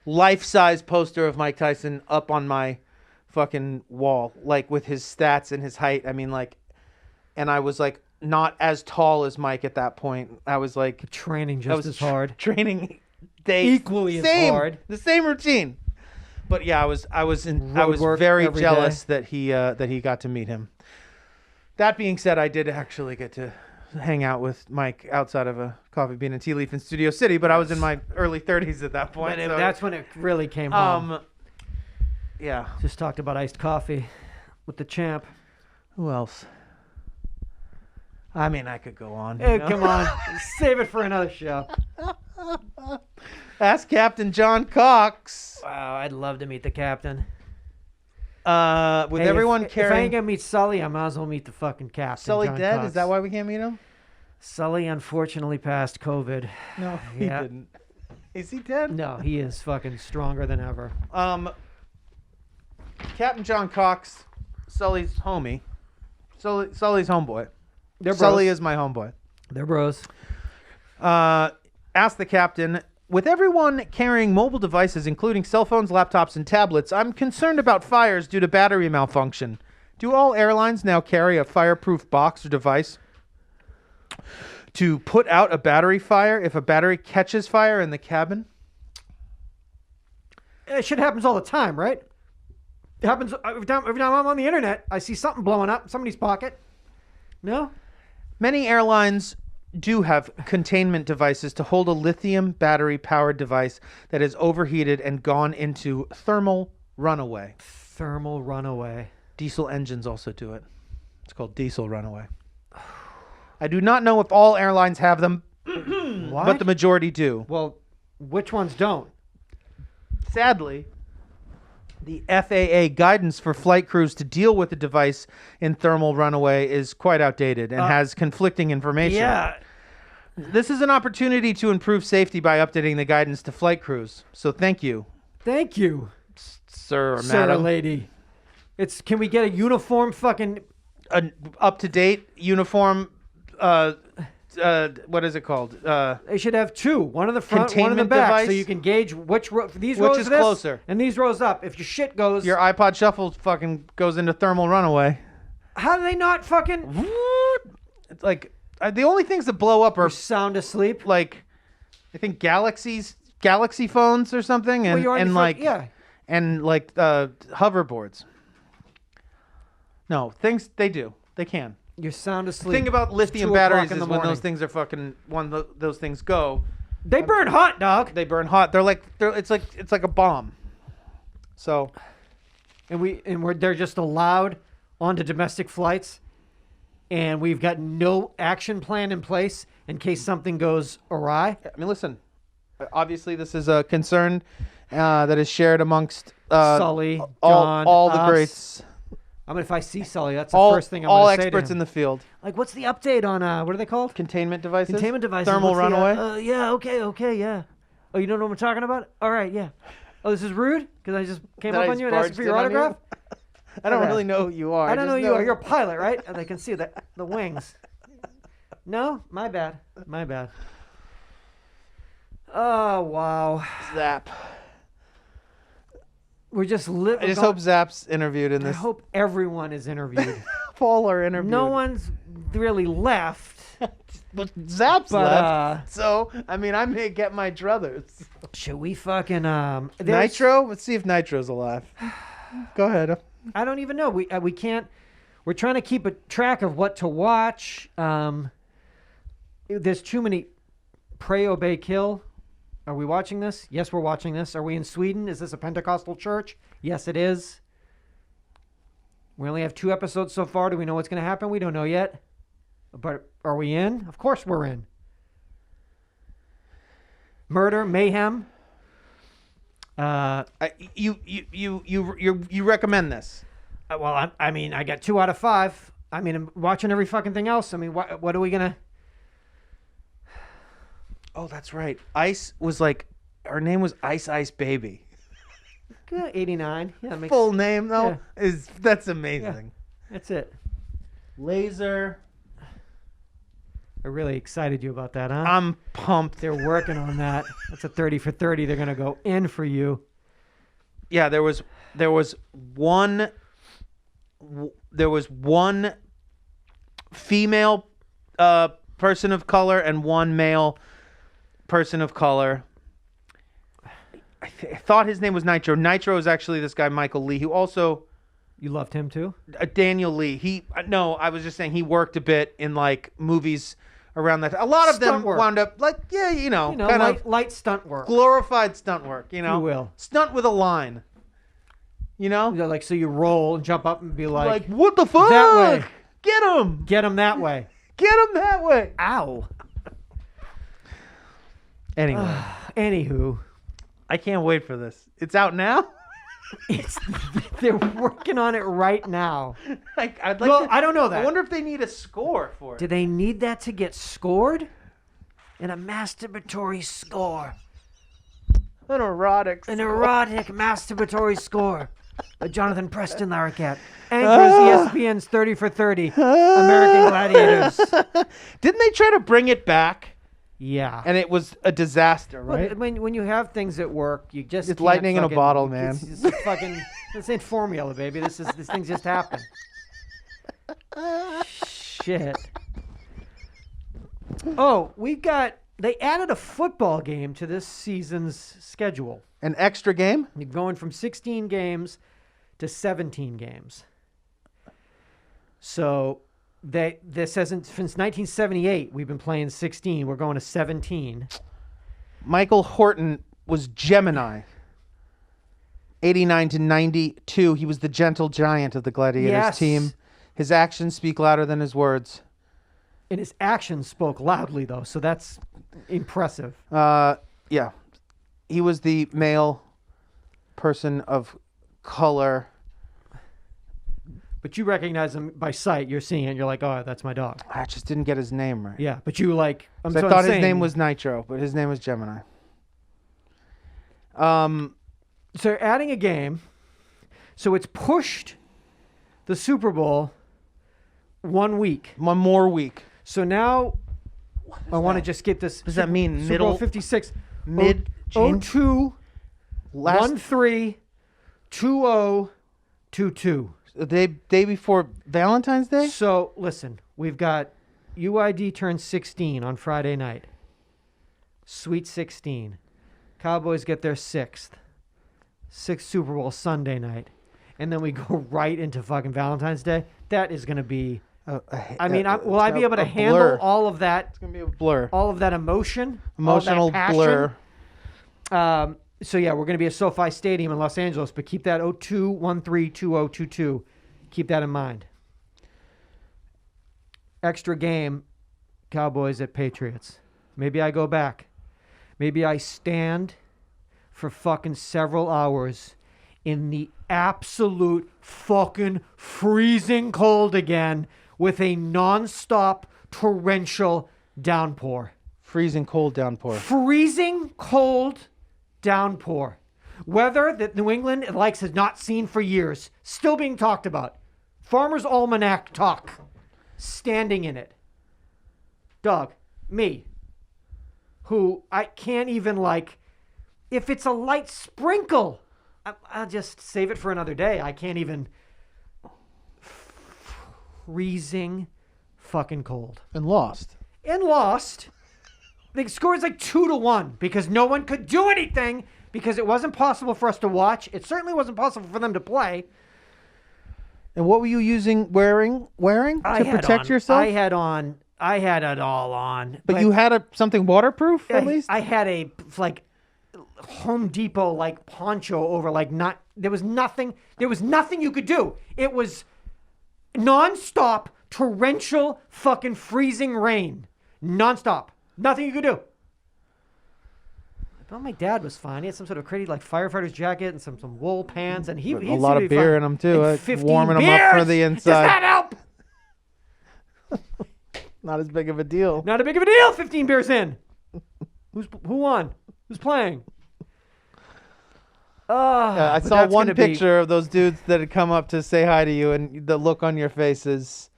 A: life-size poster of Mike Tyson up on my fucking wall, like with his stats and his height. And I was like not as tall as Mike at that point. I was like
B: Training just as hard.
A: Training day
B: Equally as hard.
A: The same routine. But yeah, I was
B: work
A: very
B: every
A: jealous that he got to meet him. That being said, I did actually get to hang out with Mike outside of a coffee bean and tea leaf in Studio City, but I was in my early 30s at that point.
B: But that's when it really came home.
A: Yeah.
B: Just talked about iced coffee with the champ.
A: Who else? I mean, I could go on.
B: Hey, come on. Save it for another show.
A: Ask Captain John Cox.
B: Wow, I'd love to meet the captain.
A: With everyone
B: if
A: carrying...
B: I ain't gonna meet Sully, I might as well meet the fucking captain.
A: Sully
B: John
A: dead?
B: Cox.
A: Is that why we can't meet him?
B: Sully unfortunately passed COVID.
A: No, he
B: Yeah.
A: didn't. Is he dead?
B: No, he is fucking stronger than ever.
A: Captain John Cox, Sully's homie. Sully's homeboy.
B: They're bros.
A: Sully is my homeboy.
B: They're bros.
A: Ask the captain, with everyone carrying mobile devices, including cell phones, laptops, and tablets, I'm concerned about fires due to battery malfunction. Do all airlines now carry a fireproof box or device to put out a battery fire if a battery catches fire in the cabin?
B: Shit happens all the time, right? It happens every time I'm on the internet. I see something blowing up in somebody's pocket. No?
A: Many airlines do have containment devices to hold a lithium battery powered device that is overheated and gone into thermal runaway.
B: Thermal runaway.
A: Diesel engines also do it. It's called diesel runaway. I do not know if all airlines have them,
B: What?
A: but the majority do.
B: Well, which ones don't?
A: Sadly, the FAA guidance for flight crews to deal with the device in thermal runaway is quite outdated and has conflicting information.
B: Yeah.
A: This is an opportunity to improve safety by updating the guidance to flight crews. So thank you,
B: Thank you,
A: sir or
B: sir or
A: madam.
B: lady. Can we get a uniform fucking...
A: An up-to-date uniform, what is it called?
B: They should have two. One in the front, one in the
A: Containment
B: back.
A: device?
B: So you can gauge which these
A: Which
B: rows
A: is
B: this,
A: closer.
B: and these rows up. If your shit goes...
A: Your iPod Shuffle fucking goes into thermal runaway.
B: How do they not fucking...
A: It's like the only things that blow up are
B: sound asleep?
A: like, I think Galaxy phones or something, and
B: Well,
A: and like
B: yeah.
A: and like hoverboards. No, they can.
B: You're sound
A: The
B: asleep.
A: thing about
B: It's
A: lithium
B: 2 o'clock
A: batteries
B: in
A: is
B: the
A: when
B: morning.
A: those things are fucking those things go,
B: They burn hot, dog.
A: they burn hot. It's like a bomb. So
B: They're just allowed onto domestic flights, and we've got no action plan in place in case something goes awry.
A: I mean, listen. Obviously, this is a concern that is shared amongst
B: Sully, John,
A: all the
B: us.
A: greats,
B: I mean, if I see Sully, that's the
A: all
B: first thing I'm
A: all
B: going to say to
A: experts
B: him.
A: in the field.
B: Like, what's the update on what are they called?
A: Containment devices.
B: Containment devices.
A: Thermal
B: What's the,
A: runaway.
B: yeah. Okay. Yeah. Oh, you don't know what I'm talking about? All right. Yeah. Oh, this is rude because I just came
A: That
B: up
A: I
B: on you and
A: just
B: asked for your
A: barged in on
B: autograph.
A: I don't
B: Okay.
A: really know who you are.
B: I don't know
A: just
B: you are. You're a pilot, right? And I can see the wings. No, my bad. Oh wow.
A: Zap.
B: We're just living.
A: I just hope Zap's interviewed in
B: I
A: this.
B: hope everyone is interviewed.
A: Paul are interviewed.
B: No one's really left.
A: But Zap's
B: But,
A: left. So I mean, I may get my druthers.
B: Should we fucking
A: Nitro. Let's see if Nitro's alive. Go ahead.
B: I don't even know. We can't. We're trying to keep a track of what to watch. There's too many. Pray, obey, kill. Are we watching this? Yes, we're watching this. Are we in Sweden? Is this a Pentecostal church? Yes, it is. We only have 2 episodes so far. Do we know what's going to happen? We don't know yet. But are we in? Of course we're in. Murder, mayhem.
A: You recommend this?
B: Well, I mean, I got 2 out of 5. I mean, I'm watching every fucking thing else. I mean, what are we gonna?
A: Oh, that's right. Ice was like, her name was Ice Baby.
B: 89. Yeah, that makes
A: Full name though that's amazing.
B: That's it.
A: Laser
B: I really excited you about that, huh?
A: I'm pumped.
B: They're working on that. That's a 30 for 30. They're going to go in for you.
A: Yeah, there was one female person of color and one male person of color. I thought his name was Nitro. Nitro is actually this guy Michael Lee, who also
B: You loved him too?
A: Daniel Lee. I was just saying he worked a bit in like movies around that. A lot of
B: Stunt
A: them
B: work.
A: wound up like kind
B: light stunt
A: of
B: work.
A: glorified stunt work.
B: You will.
A: Stunt with a line.
B: Like, so you roll and jump up and be like
A: what the fuck?
B: that way.
A: Get him!
B: Get him that way.
A: Get him that way!
B: Ow.
A: Anyway,
B: Anywho,
A: I can't wait for this. It's out now.
B: they're working on it right now.
A: I'd like
B: Well, I don't know that.
A: I wonder if they need a score for it.
B: Do they need that to get scored? And a masturbatory score.
A: An erotic.
B: An erotic masturbatory score. By Jonathan Preston Larroquette. Anchors ESPN's 30 for 30. American Gladiators.
A: Didn't they try to bring it back?
B: Yeah.
A: And it was a disaster, right?
B: Look, when you have things at work, you just
A: It's
B: can't
A: lightning in a
B: fucking-
A: bottle, man.
B: It's just fucking. This ain't formula, baby. This things just happen. Shit. Oh, they added a football game to this season's schedule.
A: An extra game?
B: You're going from 16 games to 17 games. So this hasn't since 1978. We've been playing 16. We're going to 17.
A: Michael Horton was Gemini. 89 to 92. He was the gentle giant of the Gladiators
B: Yes.
A: team. His actions speak louder than his words.
B: And his actions spoke loudly, though, so that's impressive.
A: Yeah. He was the male person of color.
B: But you recognize him by sight. You're seeing it. You're like, oh, that's my dog.
A: I just didn't get his name right.
B: Yeah, but you like.
A: I thought his name was Nitro, but his name was Gemini.
B: So they're adding a game. So it's pushed the Super Bowl 1 week.
A: One more week.
B: So now I want to just get this.
A: Does that mean
B: Super
A: middle?
B: Bowl 56.
A: Mid?
B: 02
A: Last
B: 13 20 22.
A: the day before Valentine's Day?
B: So listen, we've got UID turns 16 on Friday night. Sweet 16. Cowboys get their sixth Super Bowl Sunday night, and then we go right into fucking Valentine's Day. That is going to be. I mean, will I be able to handle all of that?
A: It's gonna be a blur.
B: All of that emotion,
A: Emotional
B: all of that
A: blur.
B: passion. So yeah, we're going to be at SoFi Stadium in Los Angeles, but keep that 02-13-2022. Keep that in mind. Extra game, Cowboys at Patriots. Maybe I go back. Maybe I stand for fucking several hours in the absolute fucking freezing cold again with a non-stop torrential downpour.
A: Freezing cold downpour.
B: Freezing cold downpour. Weather that New England likes has not seen for years. Still being talked about. Farmer's Almanac talk. Standing in it. Dog, me, who I can't even if it's a light sprinkle, I'll just save it for another day. I can't even. Freezing fucking cold.
A: And lost.
B: And lost. The score is 2-1 because no one could do anything because it wasn't possible for us to watch. It certainly wasn't possible for them to play.
A: And what were you wearing to protect yourself?
B: I had it all on.
A: But you had something waterproof at least?
B: I had a Home Depot poncho over there was nothing you could do. It was non-stop torrential fucking freezing rain. Non-stop. Nothing you could do. But my dad was fine. He had some sort of crazy firefighter's jacket and some wool pants, and he
A: a lot of beer in him too.
B: And 15
A: warming
B: beers!
A: him up for the
B: Does
A: inside.
B: that help?
A: Not as big of a deal.
B: Not a big of a deal. 15 beers in. Who won? Who's playing?
A: I saw one picture of those dudes that had come up to say hi to you, and the look on your faces.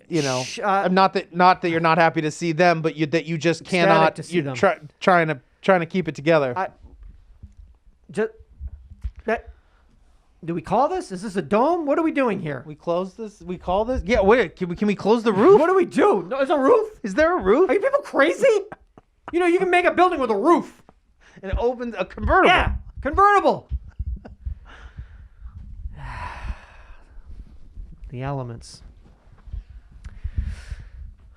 A: you know, not that you're not happy to see them, but that you just cannot.
B: To see them.
A: Trying to keep it together.
B: Do we call this? Is this a dome? What are we doing here?
A: We close this. We call this. Yeah. Wait. Can we close the roof?
B: What do we do? No, there's a roof.
A: Is there a roof?
B: Are you people crazy? You know, you can make a building with a roof.
A: And it opens a convertible.
B: Yeah, convertible. The elements.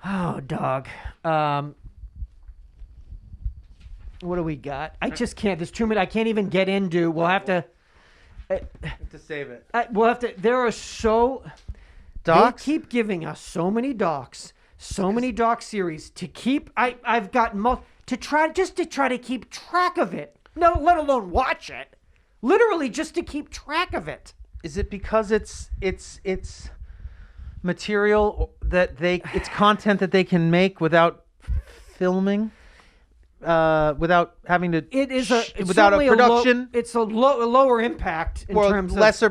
B: Oh, dog. What do we got? I just can't. There's too many. I can't even get into. We'll have to.
A: To save it.
B: We'll have to. There are so.
A: Docs?
B: They keep giving us so many docs, so many doc series to keep. I've got to try to keep track of it. No, let alone watch it. Literally, just to keep track of it.
A: Is it because it's material that it's content that they can make without filming, without having to?
B: It is
A: without a production.
B: It's a lower impact in terms of
A: less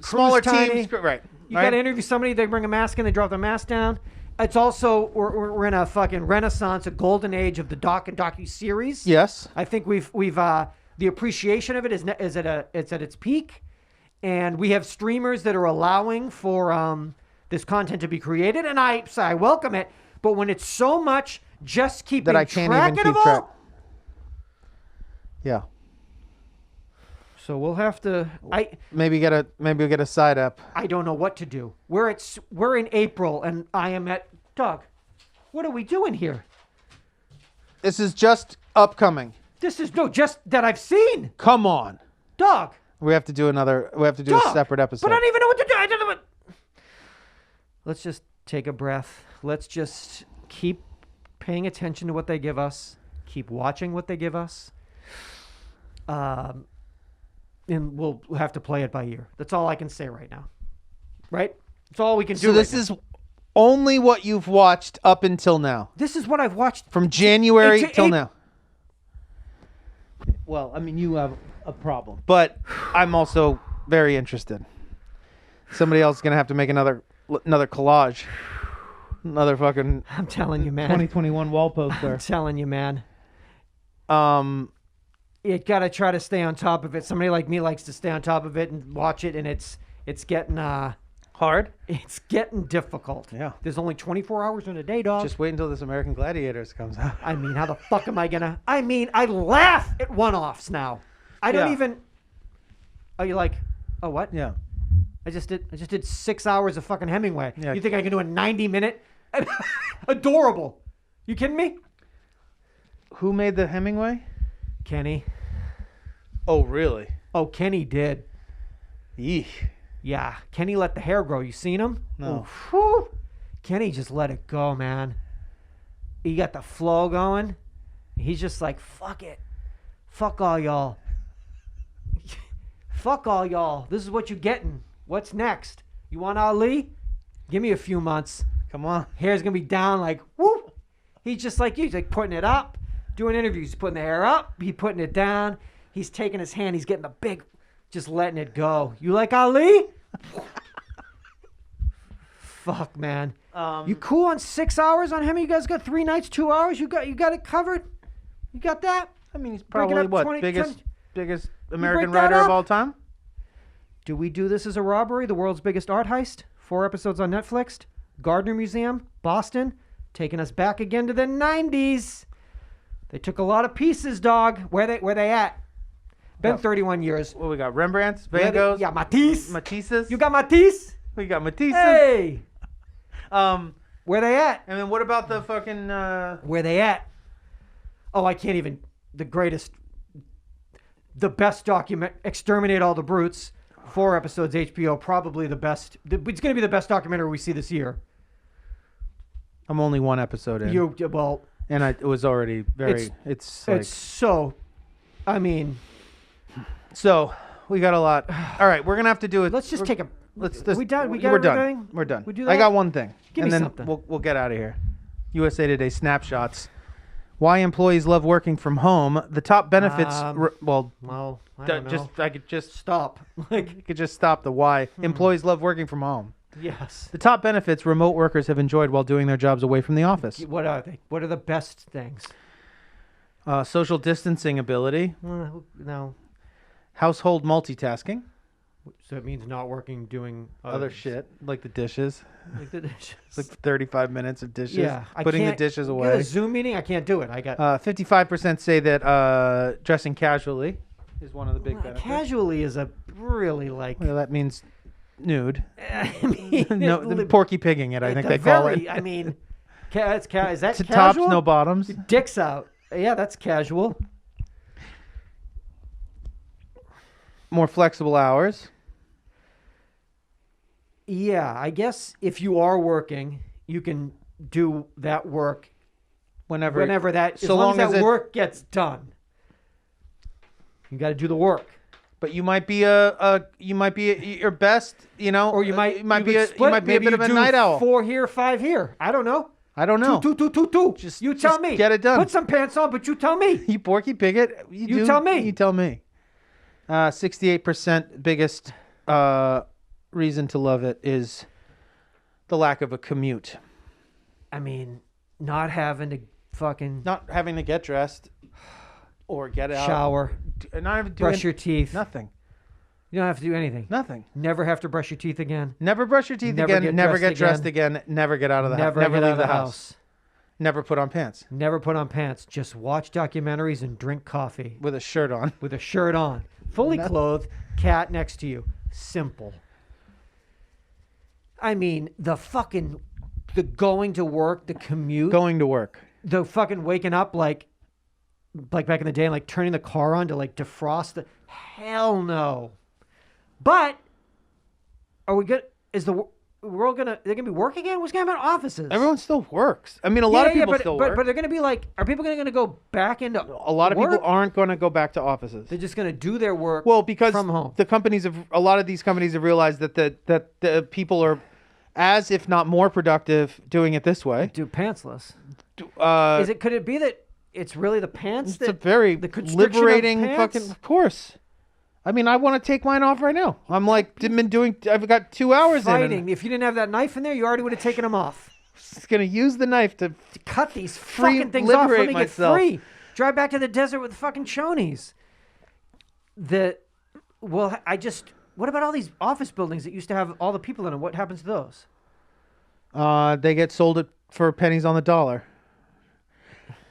A: smaller teams, right?
B: You got to interview somebody. They bring a mask in. They drop their mask down. It's also we're in a fucking renaissance, a golden age of the doc and docu-series.
A: Yes,
B: I think we've the appreciation of it is it's at its peak, and we have streamers that are allowing for this content to be created, and I welcome it. But when it's so much, just keeping
A: that I can't even keep track. Yeah.
B: So we'll have to.
A: Maybe get a side up.
B: I don't know what to do. We're in April, and I am at Doug. What are we doing here?
A: This is just upcoming.
B: This is just that I've seen.
A: Come on,
B: Doug.
A: We have to do a separate episode.
B: But I don't even know what to do. I don't know what. Let's just take a breath. Let's just keep paying attention to what they give us. Keep watching what they give us. And we'll have to play it by ear. That's all I can say right now. Right? That's all we can do.
A: So this is only what you've watched up until now.
B: This is what I've watched
A: from January till now. Well, I mean, you have a problem, but I'm also very interested. Somebody else is gonna have to make another collage, another fucking.
B: I'm telling you, man.
A: 2021 wall poster.
B: I'm telling you, man. You gotta try to stay on top of it. Somebody like me likes to stay on top of it and watch it, and it's getting
A: hard.
B: It's getting difficult.
A: Yeah.
B: There's only 24 hours in a day, dog.
A: Just wait until this American Gladiators comes out.
B: I mean, how the fuck am I gonna? I mean, I laugh at one-offs now. I don't even. Are you like? Oh, what?
A: Yeah.
B: I just did 6 hours of fucking Hemingway.
A: Yeah.
B: You think I can do a 90-minute? Adorable. You kidding me?
A: Who made the Hemingway?
B: Kenny.
A: Oh, really?
B: Oh, Kenny did.
A: Eesh.
B: Yeah, Kenny let the hair grow. You seen him?
A: No.
B: Oh, Kenny just let it go, man. He got the flow going. He's just like, fuck it. Fuck all y'all. Fuck all y'all. This is what you're getting. What's next? You want Ali? Give me a few months.
A: Come on.
B: Hair's going to be down like, whoop. He's just like you. He's like putting it up, doing interviews. He's putting the hair up. He's putting it down. He's taking his hand. He's getting the big, just letting it go. You like Ali? Fuck, man. You cool on 6 hours on him? You guys got 3 nights, 2 hours? You got it covered? You got that?
A: I mean, he's probably what?
B: 20,
A: biggest American writer of all time?
B: Do we do this as a robbery? The world's biggest art heist? 4 episodes on Netflix. Gardner Museum, Boston, taking us back again to the 90s. They took a lot of pieces, dog. Where they at? Been 31 years.
A: What we got? Rembrandts, Van Goghs?
B: Yeah, Matisse.
A: Matisses.
B: You got Matisse?
A: We got Matisses.
B: Hey. Where they at?
A: And then what about the fucking?
B: Where they at? Oh, I can't even. The best document. Exterminate All the Brutes. 4 episodes. HBO. Probably the best. It's going to be the best documentary we see this year.
A: I'm only 1 episode in.
B: And
A: it was already very. It's
B: so. I mean.
A: So we got a lot. All right, we're gonna have to do it.
B: Let's just take a.
A: Let's.
B: We done.
A: We're done. We're done.
B: We do that?
A: I got one thing.
B: Give
A: me
B: something.
A: We'll get out of here. USA Today snapshots. Why employees love working from home. The top benefits.
B: I don't know.
A: I could just
B: Stop.
A: You could just stop the why employees love working from home.
B: Yes.
A: The top benefits remote workers have enjoyed while doing their jobs away from the office.
B: What are they? What are the best things?
A: Social distancing ability,
B: No.
A: household multitasking,
B: So it means not working, doing
A: other shit like the dishes.
B: Like the dishes.
A: It's like 35 minutes of dishes.
B: Yeah.
A: Putting the dishes
B: Get a
A: away.
B: Zoom meeting? I can't do it. I got
A: 55% say that dressing casually is one of the big benefits.
B: casually is a really like.
A: Well, that means nude.
B: I mean,
A: No, porky pigging it, I think they call it.
B: I mean, is that
A: To
B: casual?
A: tops, no bottoms.
B: Dicks out. Yeah, that's casual.
A: More flexible hours.
B: Yeah, I guess if you are working, you can do that work
A: Whenever
B: that,
A: so
B: as long
A: long
B: as
A: as
B: that
A: it-
B: work gets done. You got to do the work.
A: But you might be your best,
B: Or you might
A: you might be
B: could
A: a
B: split.
A: you might be a
B: Maybe
A: bit
B: you
A: of a
B: do
A: night owl.
B: 4 here, 5 here. I don't know.
A: I don't know.
B: Two.
A: Just
B: You tell me.
A: Get it done.
B: Put some pants on, but you tell me.
A: You porky pig it.
B: You tell me.
A: You tell me. 68% biggest reason to love it is the lack of a commute.
B: I mean, not having to fucking
A: Not having to get dressed or get out.
B: shower,
A: Not having to do
B: brush your teeth.
A: nothing.
B: You don't have to do anything.
A: Nothing.
B: Never have to brush your teeth again.
A: Never brush your teeth
B: Never
A: again.
B: get
A: Never
B: dressed
A: get dressed again. Never get out of the house.
B: Never
A: Never
B: get
A: leave
B: out of
A: the
B: the
A: house. Never put on pants
B: Never put on pants. Just watch documentaries and drink coffee
A: with a shirt on.
B: with a shirt on, fully clothed, cat next to you. Simple. I mean, the going to work, the commute,
A: Going to work.
B: the fucking waking up like back in the day, and like turning the car on to like defrost the. Hell no. But are we good? Is the world they're gonna be working again? What's going to happen in offices?
A: Everyone still works. I mean, a lot of people
B: but,
A: still
B: but,
A: work.
B: But they're gonna be like, are people gonna go back into
A: A lot of
B: work?
A: people aren't going to go back to offices.
B: They're just gonna do their work.
A: Well, because
B: from home.
A: a lot of these companies have realized that the people are as if not more productive doing it this way.
B: do pantsless. Could it be that it's really the pants
A: It's a
B: that
A: very
B: the constriction of
A: liberating
B: pants?
A: fucking. Of course. I mean, I want to take mine off right now. I'm like, I've got 2 hours
B: fighting?
A: in. And
B: If you didn't have that knife in there, you already would have taken them off.
A: I'm gonna use the knife to.
B: Cut these fucking things off. Let
A: liberate
B: me
A: myself.
B: get free. Drive back to the desert with fucking chonies. What about all these office buildings that used to have all the people in them? What happens to those?
A: They get sold for pennies on the dollar.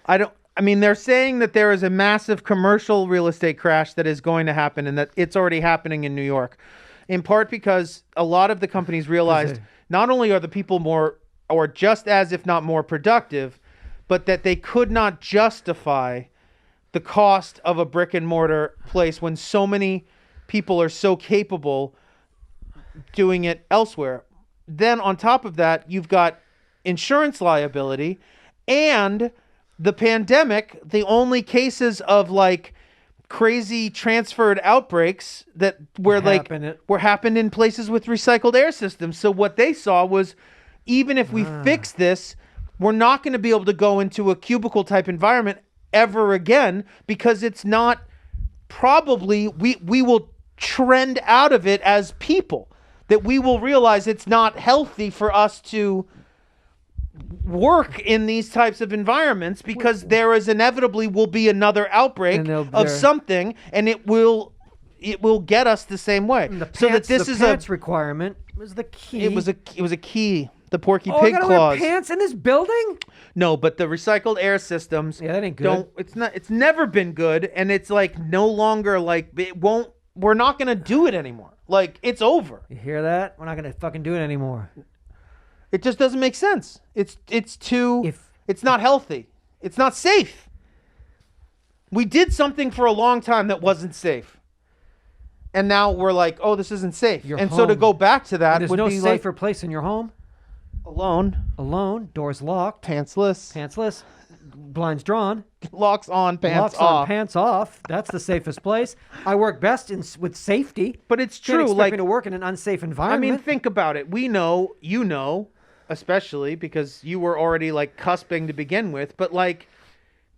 A: I mean, they're saying that there is a massive commercial real estate crash that is going to happen and that it's already happening in New York. In part because a lot of the companies realized not only are the people more or just as if not more productive, but that they could not justify the cost of a brick and mortar place when so many people are so capable doing it elsewhere. Then on top of that, you've got insurance liability and the pandemic, the only cases of like crazy transferred outbreaks that were happened in places with recycled air systems. So what they saw was even if we fix this, we're not going to be able to go into a cubicle type environment ever again because it's not probably we will trend out of it as people, that we will realize it's not healthy for us to work in these types of environments because there is inevitably will be another outbreak of something and it will get us the same way.
B: The pants requirement was the key.
A: It was a key. The Porky
B: I
A: Pig
B: gotta
A: clause.
B: wear pants in this building?
A: No, but the recycled air systems.
B: Yeah, that ain't good.
A: It's never been good, and it's like no longer like it won't. We're not gonna do it anymore. Like it's over.
B: You hear that? We're not gonna fucking do it anymore.
A: It just doesn't make sense. It's not healthy. It's not safe. We did something for a long time that wasn't safe. And now we're like, oh, this isn't safe. So to go back to that
B: there's
A: would
B: no
A: be
B: safer place in your home.
A: Alone,
B: doors locked,
A: pantsless,
B: blinds drawn,
A: locks on, pants off.
B: Pants off. That's the safest place. I work best with safety.
A: But it's
B: Can't
A: true.
B: expect
A: Like
B: me to work in an unsafe environment.
A: I mean, think about it. We know, especially because you were already like cusping to begin with, but like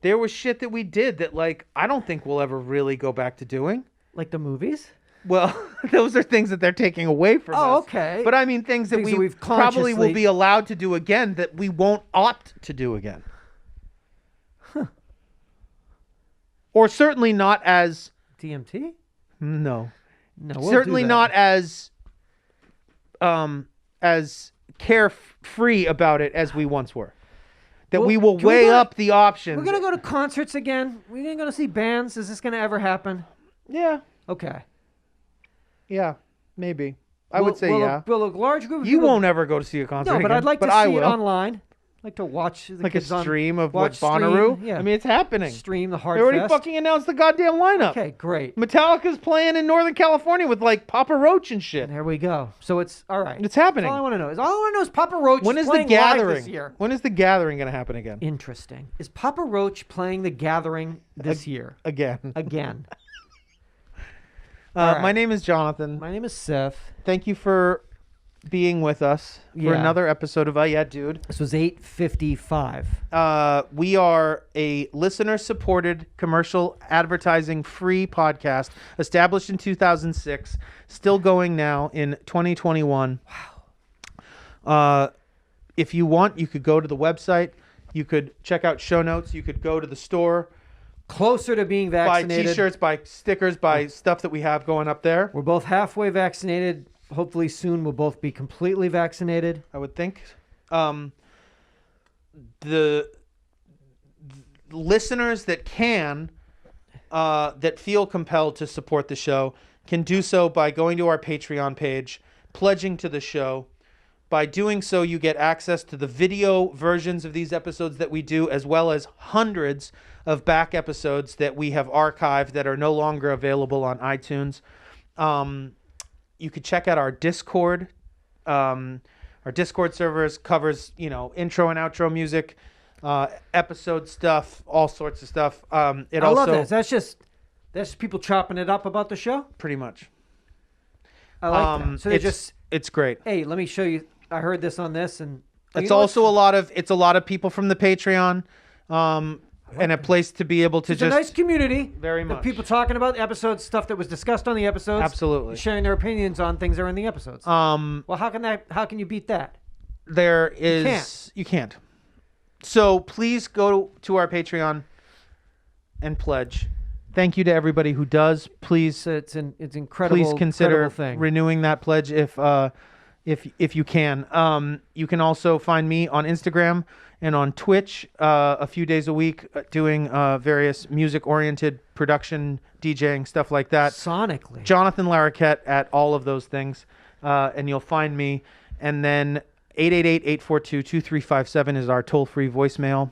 A: there was shit that we did that like I don't think we'll ever really go back to doing.
B: Like the movies?
A: Well, those are things that they're taking away from us.
B: Oh, okay.
A: But I mean things that
B: Things that we've
A: probably will
B: consciously-
A: be allowed to do again that we won't opt to do again. Or certainly not as
B: DMT?
A: no.
B: No, we'll
A: Certainly
B: do that.
A: not as carefree about it as we once were. That
B: Well,
A: we will
B: can we
A: weigh
B: go to-
A: up the options.
B: We're gonna go to concerts again. We're gonna go to see bands. Is this gonna ever happen?
A: Yeah.
B: Okay.
A: Yeah. Maybe. I would say
B: will
A: yeah.
B: Will a large group of
A: You
B: people-
A: won't ever go to see a concert
B: No, but
A: again,
B: I'd like to
A: I
B: see it
A: will.
B: online. I'd like to watch the
A: Like a
B: kids on-
A: stream of what
B: watch stream,
A: Bonnaroo?
B: Yeah.
A: I mean, it's happening.
B: Stream the
A: They
B: Hard
A: already
B: Fest.
A: fucking announced the goddamn lineup.
B: Okay, great.
A: Metallica's playing in Northern California with like Papa Roach and shit.
B: There we go. So it's all right.
A: It's happening.
B: That's all I want to know is Papa Roach
A: When is the
B: playing live
A: gathering?
B: this year?
A: When is the gathering going to happen again?
B: Interesting. Is Papa Roach playing the Gathering this year
A: Again.
B: again? All right.
A: My name is Jonathan.
B: My name is Seth.
A: Thank you for being with us for
B: Yeah.
A: another episode of Yeah Dude.
B: This was 8:55.
A: We are a listener-supported, commercial advertising-free podcast established in 2006, still going now in 2021. Wow. If you want, you could go to the website. You could check out show notes. You could go to the store,
B: Closer to being
A: buy
B: vaccinated.
A: T-shirts, buy stickers, buy stuff that we have going up there.
B: We're both halfway vaccinated. Hopefully soon we'll both be completely vaccinated.
A: I would think. The listeners that that feel compelled to support the show can do so by going to our Patreon page, pledging to the show. By doing so, you get access to the video versions of these episodes that we do, as well as hundreds of back episodes that we have archived that are no longer available on iTunes. You could check out our Discord. Our Discord servers covers, intro and outro music, episode stuff, all sorts of stuff. I
B: love this. That's just people chopping it up about the show.
A: pretty much.
B: I like that. So they
A: It's great.
B: hey, let me show you. I heard this on this, and
A: It's
B: you know
A: also a lot of people from the Patreon, and a place to be able to
B: it's
A: just
B: a nice community.
A: very
B: of
A: much.
B: people talking about the episodes, stuff that was discussed on the episodes.
A: Absolutely.
B: sharing their opinions on things that are in the episodes. Well, how can you beat that?
A: There is you can't. So please go to our Patreon and pledge. Thank you to everybody who does. Please
B: It's incredible.
A: please consider
B: incredible thing.
A: renewing that pledge if you can. You can also find me on Instagram and on Twitch a few days a week doing various music-oriented production, DJing, stuff like that.
B: Sonically.
A: Jonathan Larroquette at all of those things, and you'll find me. And then 888-842-2357 is our toll-free voicemail.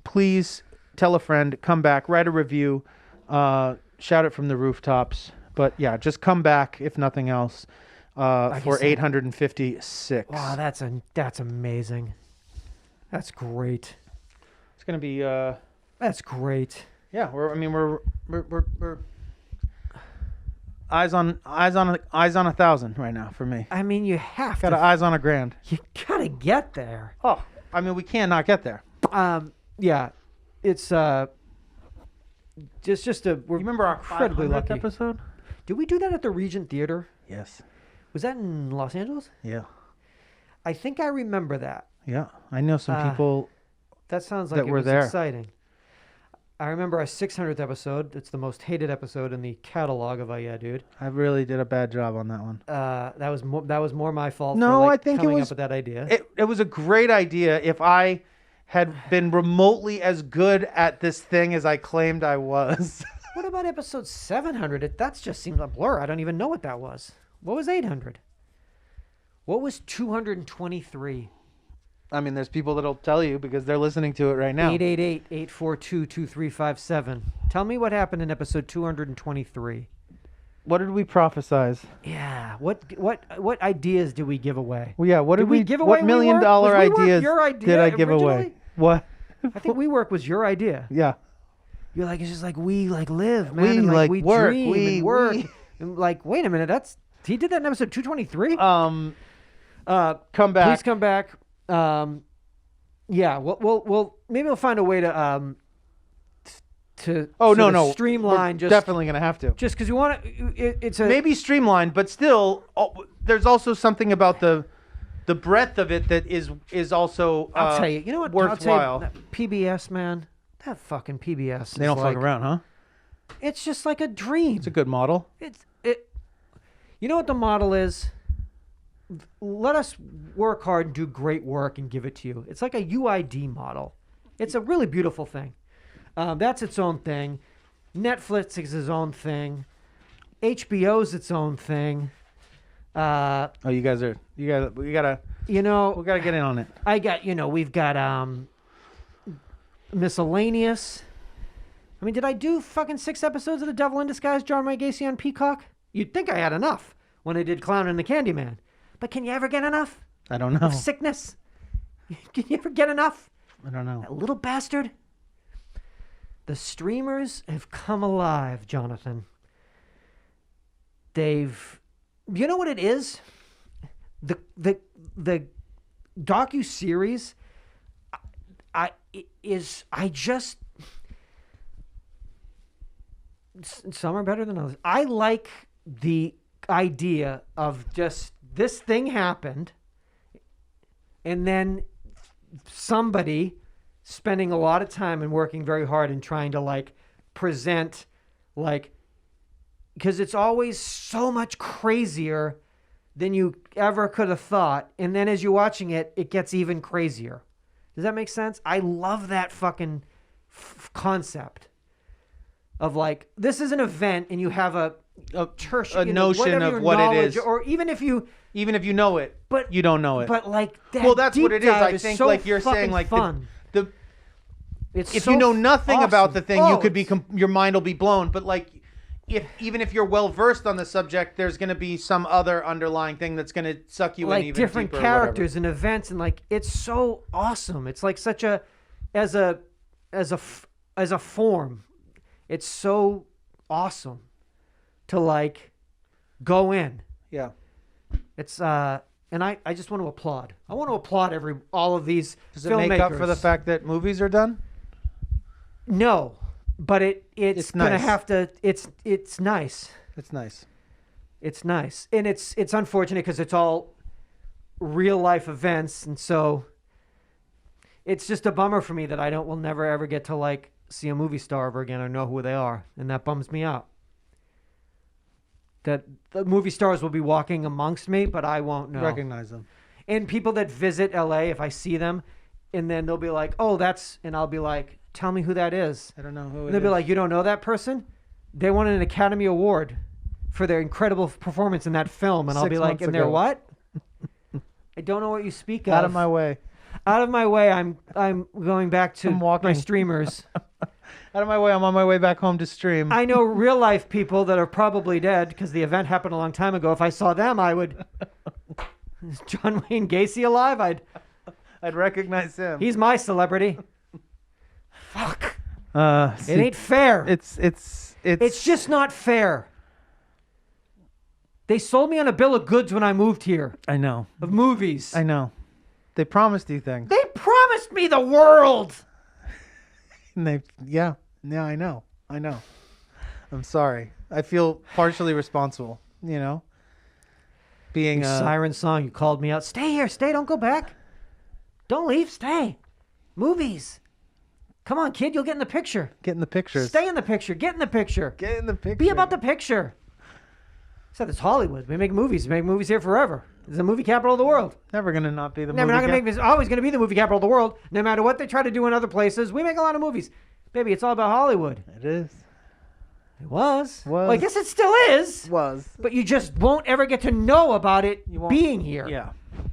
A: Please tell a friend, come back, write a review, shout it from the rooftops. But yeah, just come back if nothing else for 856.
B: Wow, that's amazing. That's great.
A: It's gonna be
B: That's great.
A: yeah. We're eyes on 1,000 right now for me.
B: I mean, you have
A: Got
B: to.
A: eyes on 1,000.
B: You gotta get there.
A: Oh, we can't not get there.
B: Yeah, it's just a. We're
A: You remember our
B: incredibly
A: 500th
B: lucky
A: episode?
B: Did we do that at the Regent Theater?
A: Yes.
B: Was that in Los Angeles?
A: Yeah.
B: I think I remember that.
A: Yeah. I know some people.
B: That sounds like
A: That
B: it
A: were
B: was
A: there.
B: exciting. I remember our 600th episode. It's the most hated episode in the catalog of Yeah Dude.
A: I really did a bad job on that one.
B: That was more my fault.
A: No,
B: for,
A: I think it
B: coming
A: was-
B: up with that idea.
A: It was a great idea if I had been remotely as good at this thing as I claimed I was.
B: What about episode 700? That just seems a blur. I don't even know what that was. What was 800? What was 223?
A: I mean, there's people that'll tell you because they're listening to it right now.
B: 888-842-2357. Tell me what happened in episode 223.
A: What did we prophesize?
B: Yeah. What ideas did we give away?
A: Well, yeah. What
B: Did
A: did
B: we
A: we
B: give away
A: What $1 million
B: WeWork? Was WeWork
A: ideas
B: your idea
A: did I give away?
B: originally?
A: What?
B: I think WeWork was your idea.
A: Yeah.
B: You're like, it's just like we like live, man.
A: We
B: and
A: like
B: we
A: work,
B: dream
A: we-
B: and work.
A: we-
B: And like, wait a minute, he did that in episode 223?
A: Come back.
B: Please come back. Yeah, we'll maybe we'll find a way to to
A: Oh
B: sort
A: no,
B: of
A: no,
B: streamline.
A: We're
B: Just
A: definitely gonna have to.
B: just because you want to. It's a
A: Maybe streamlined, but still, there's also something about the breadth of it that is also
B: I'll tell you. You know what?
A: worthwhile.
B: I'll tell you, PBS, man. That fucking PBS.
A: They don't fuck around, huh?
B: It's just like a dream.
A: It's a good model.
B: You know what the model is? Let us work hard and do great work and give it to you. It's like a UID model. It's a really beautiful thing. That's its own thing. Netflix is its own thing. HBO's its own thing.
A: Oh, we gotta
B: We gotta
A: get in on it.
B: We've got miscellaneous. I mean, did I do fucking 6 episodes of The Devil in Disguise, John Wayne Gacy on Peacock? You'd think I had enough when I did Clown and the Candyman. But can you ever get enough?
A: I don't know.
B: Of sickness? Can you ever get enough?
A: I don't know.
B: That little bastard. The streamers have come alive, Jonathan. You know what it is? The docu-series some are better than others. I like the idea of just this thing happened and then somebody spending a lot of time and working very hard and trying to present because it's always so much crazier than you ever could have thought. And then as you're watching it, it gets even crazier. Does that make sense? I love that fucking concept of this is an event and you have a
A: notion of what it is,
B: or even if you
A: know it, but you don't know it.
B: But that
A: well, that's what it is. I
B: is
A: think
B: so
A: you're saying,
B: fun.
A: If you know nothing about the thing, you could be your mind will be blown. But even if you're well versed on the subject, there's going to be some other underlying thing that's going to suck you in even
B: different
A: deeper
B: characters and events, and it's so awesome. It's such a as a form. It's so awesome to go in.
A: Yeah.
B: It's and I just want to applaud. I want to applaud all of these
A: Does it
B: filmmakers.
A: make up for the fact that movies are done?
B: No, but it's gonna
A: nice.
B: have to. It's nice.
A: It's nice.
B: It's nice, and it's unfortunate because it's all real life events, and so it's just a bummer for me that will never ever get to see a movie star ever again or know who they are, and that bums me out. That the movie stars will be walking amongst me, but I won't know.
A: Recognize them.
B: And people that visit LA, if I see them, and then they'll be like, "Oh, that's," and I'll be like, "Tell me who that is."
A: I don't know who it
B: and
A: is.
B: they'll be like, "You don't know that person? They won an Academy Award for their incredible performance in that film." And I'll be like, "And they're what?" I don't know what you speak of.
A: Out of my way.
B: Out of my way. I'm going back to my streamers.
A: Out of my way. I'm on my way back home to stream.
B: I know real life people that are probably dead because the event happened a long time ago. If I saw them, I would. Is John Wayne Gacy alive? I'd
A: recognize him.
B: He's my celebrity. Fuck. It ain't fair. It's just not fair. They sold me on a bill of goods when I moved here.
A: I know.
B: Of movies.
A: I know. They promised you things.
B: They promised me the world.
A: And yeah, I know. I'm sorry. I feel partially responsible, being a
B: siren song. You called me out. Stay here. Stay. Don't go back. Don't leave. Stay. Movies. Come on, kid. You'll get in the picture.
A: Get in the pictures.
B: Stay in the picture. Get in the picture.
A: Get in the picture.
B: Be about the picture. Said it's Hollywood. We make movies. We make movies here forever. It's the movie capital of the world.
A: Never gonna not be the
B: Never
A: movie.
B: Not gonna make. It's always gonna be the movie capital of the world. No matter what they try to do in other places, we make a lot of movies. Baby, it's all about Hollywood.
A: It is.
B: It was. Well, I guess it still is.
A: Was.
B: But you just won't ever get to know about it being here.
A: Yeah.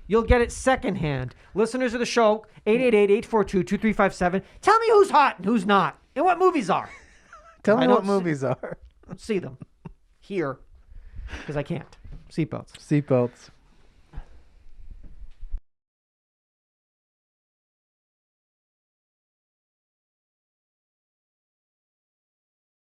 B: You'll get it secondhand. Listeners of the show, 888-842-2357. Tell me who's hot and who's not, and what movies are.
A: Tell me what movies are.
B: See them. Here. Because I can't. Seatbelts.
A: Seatbelts.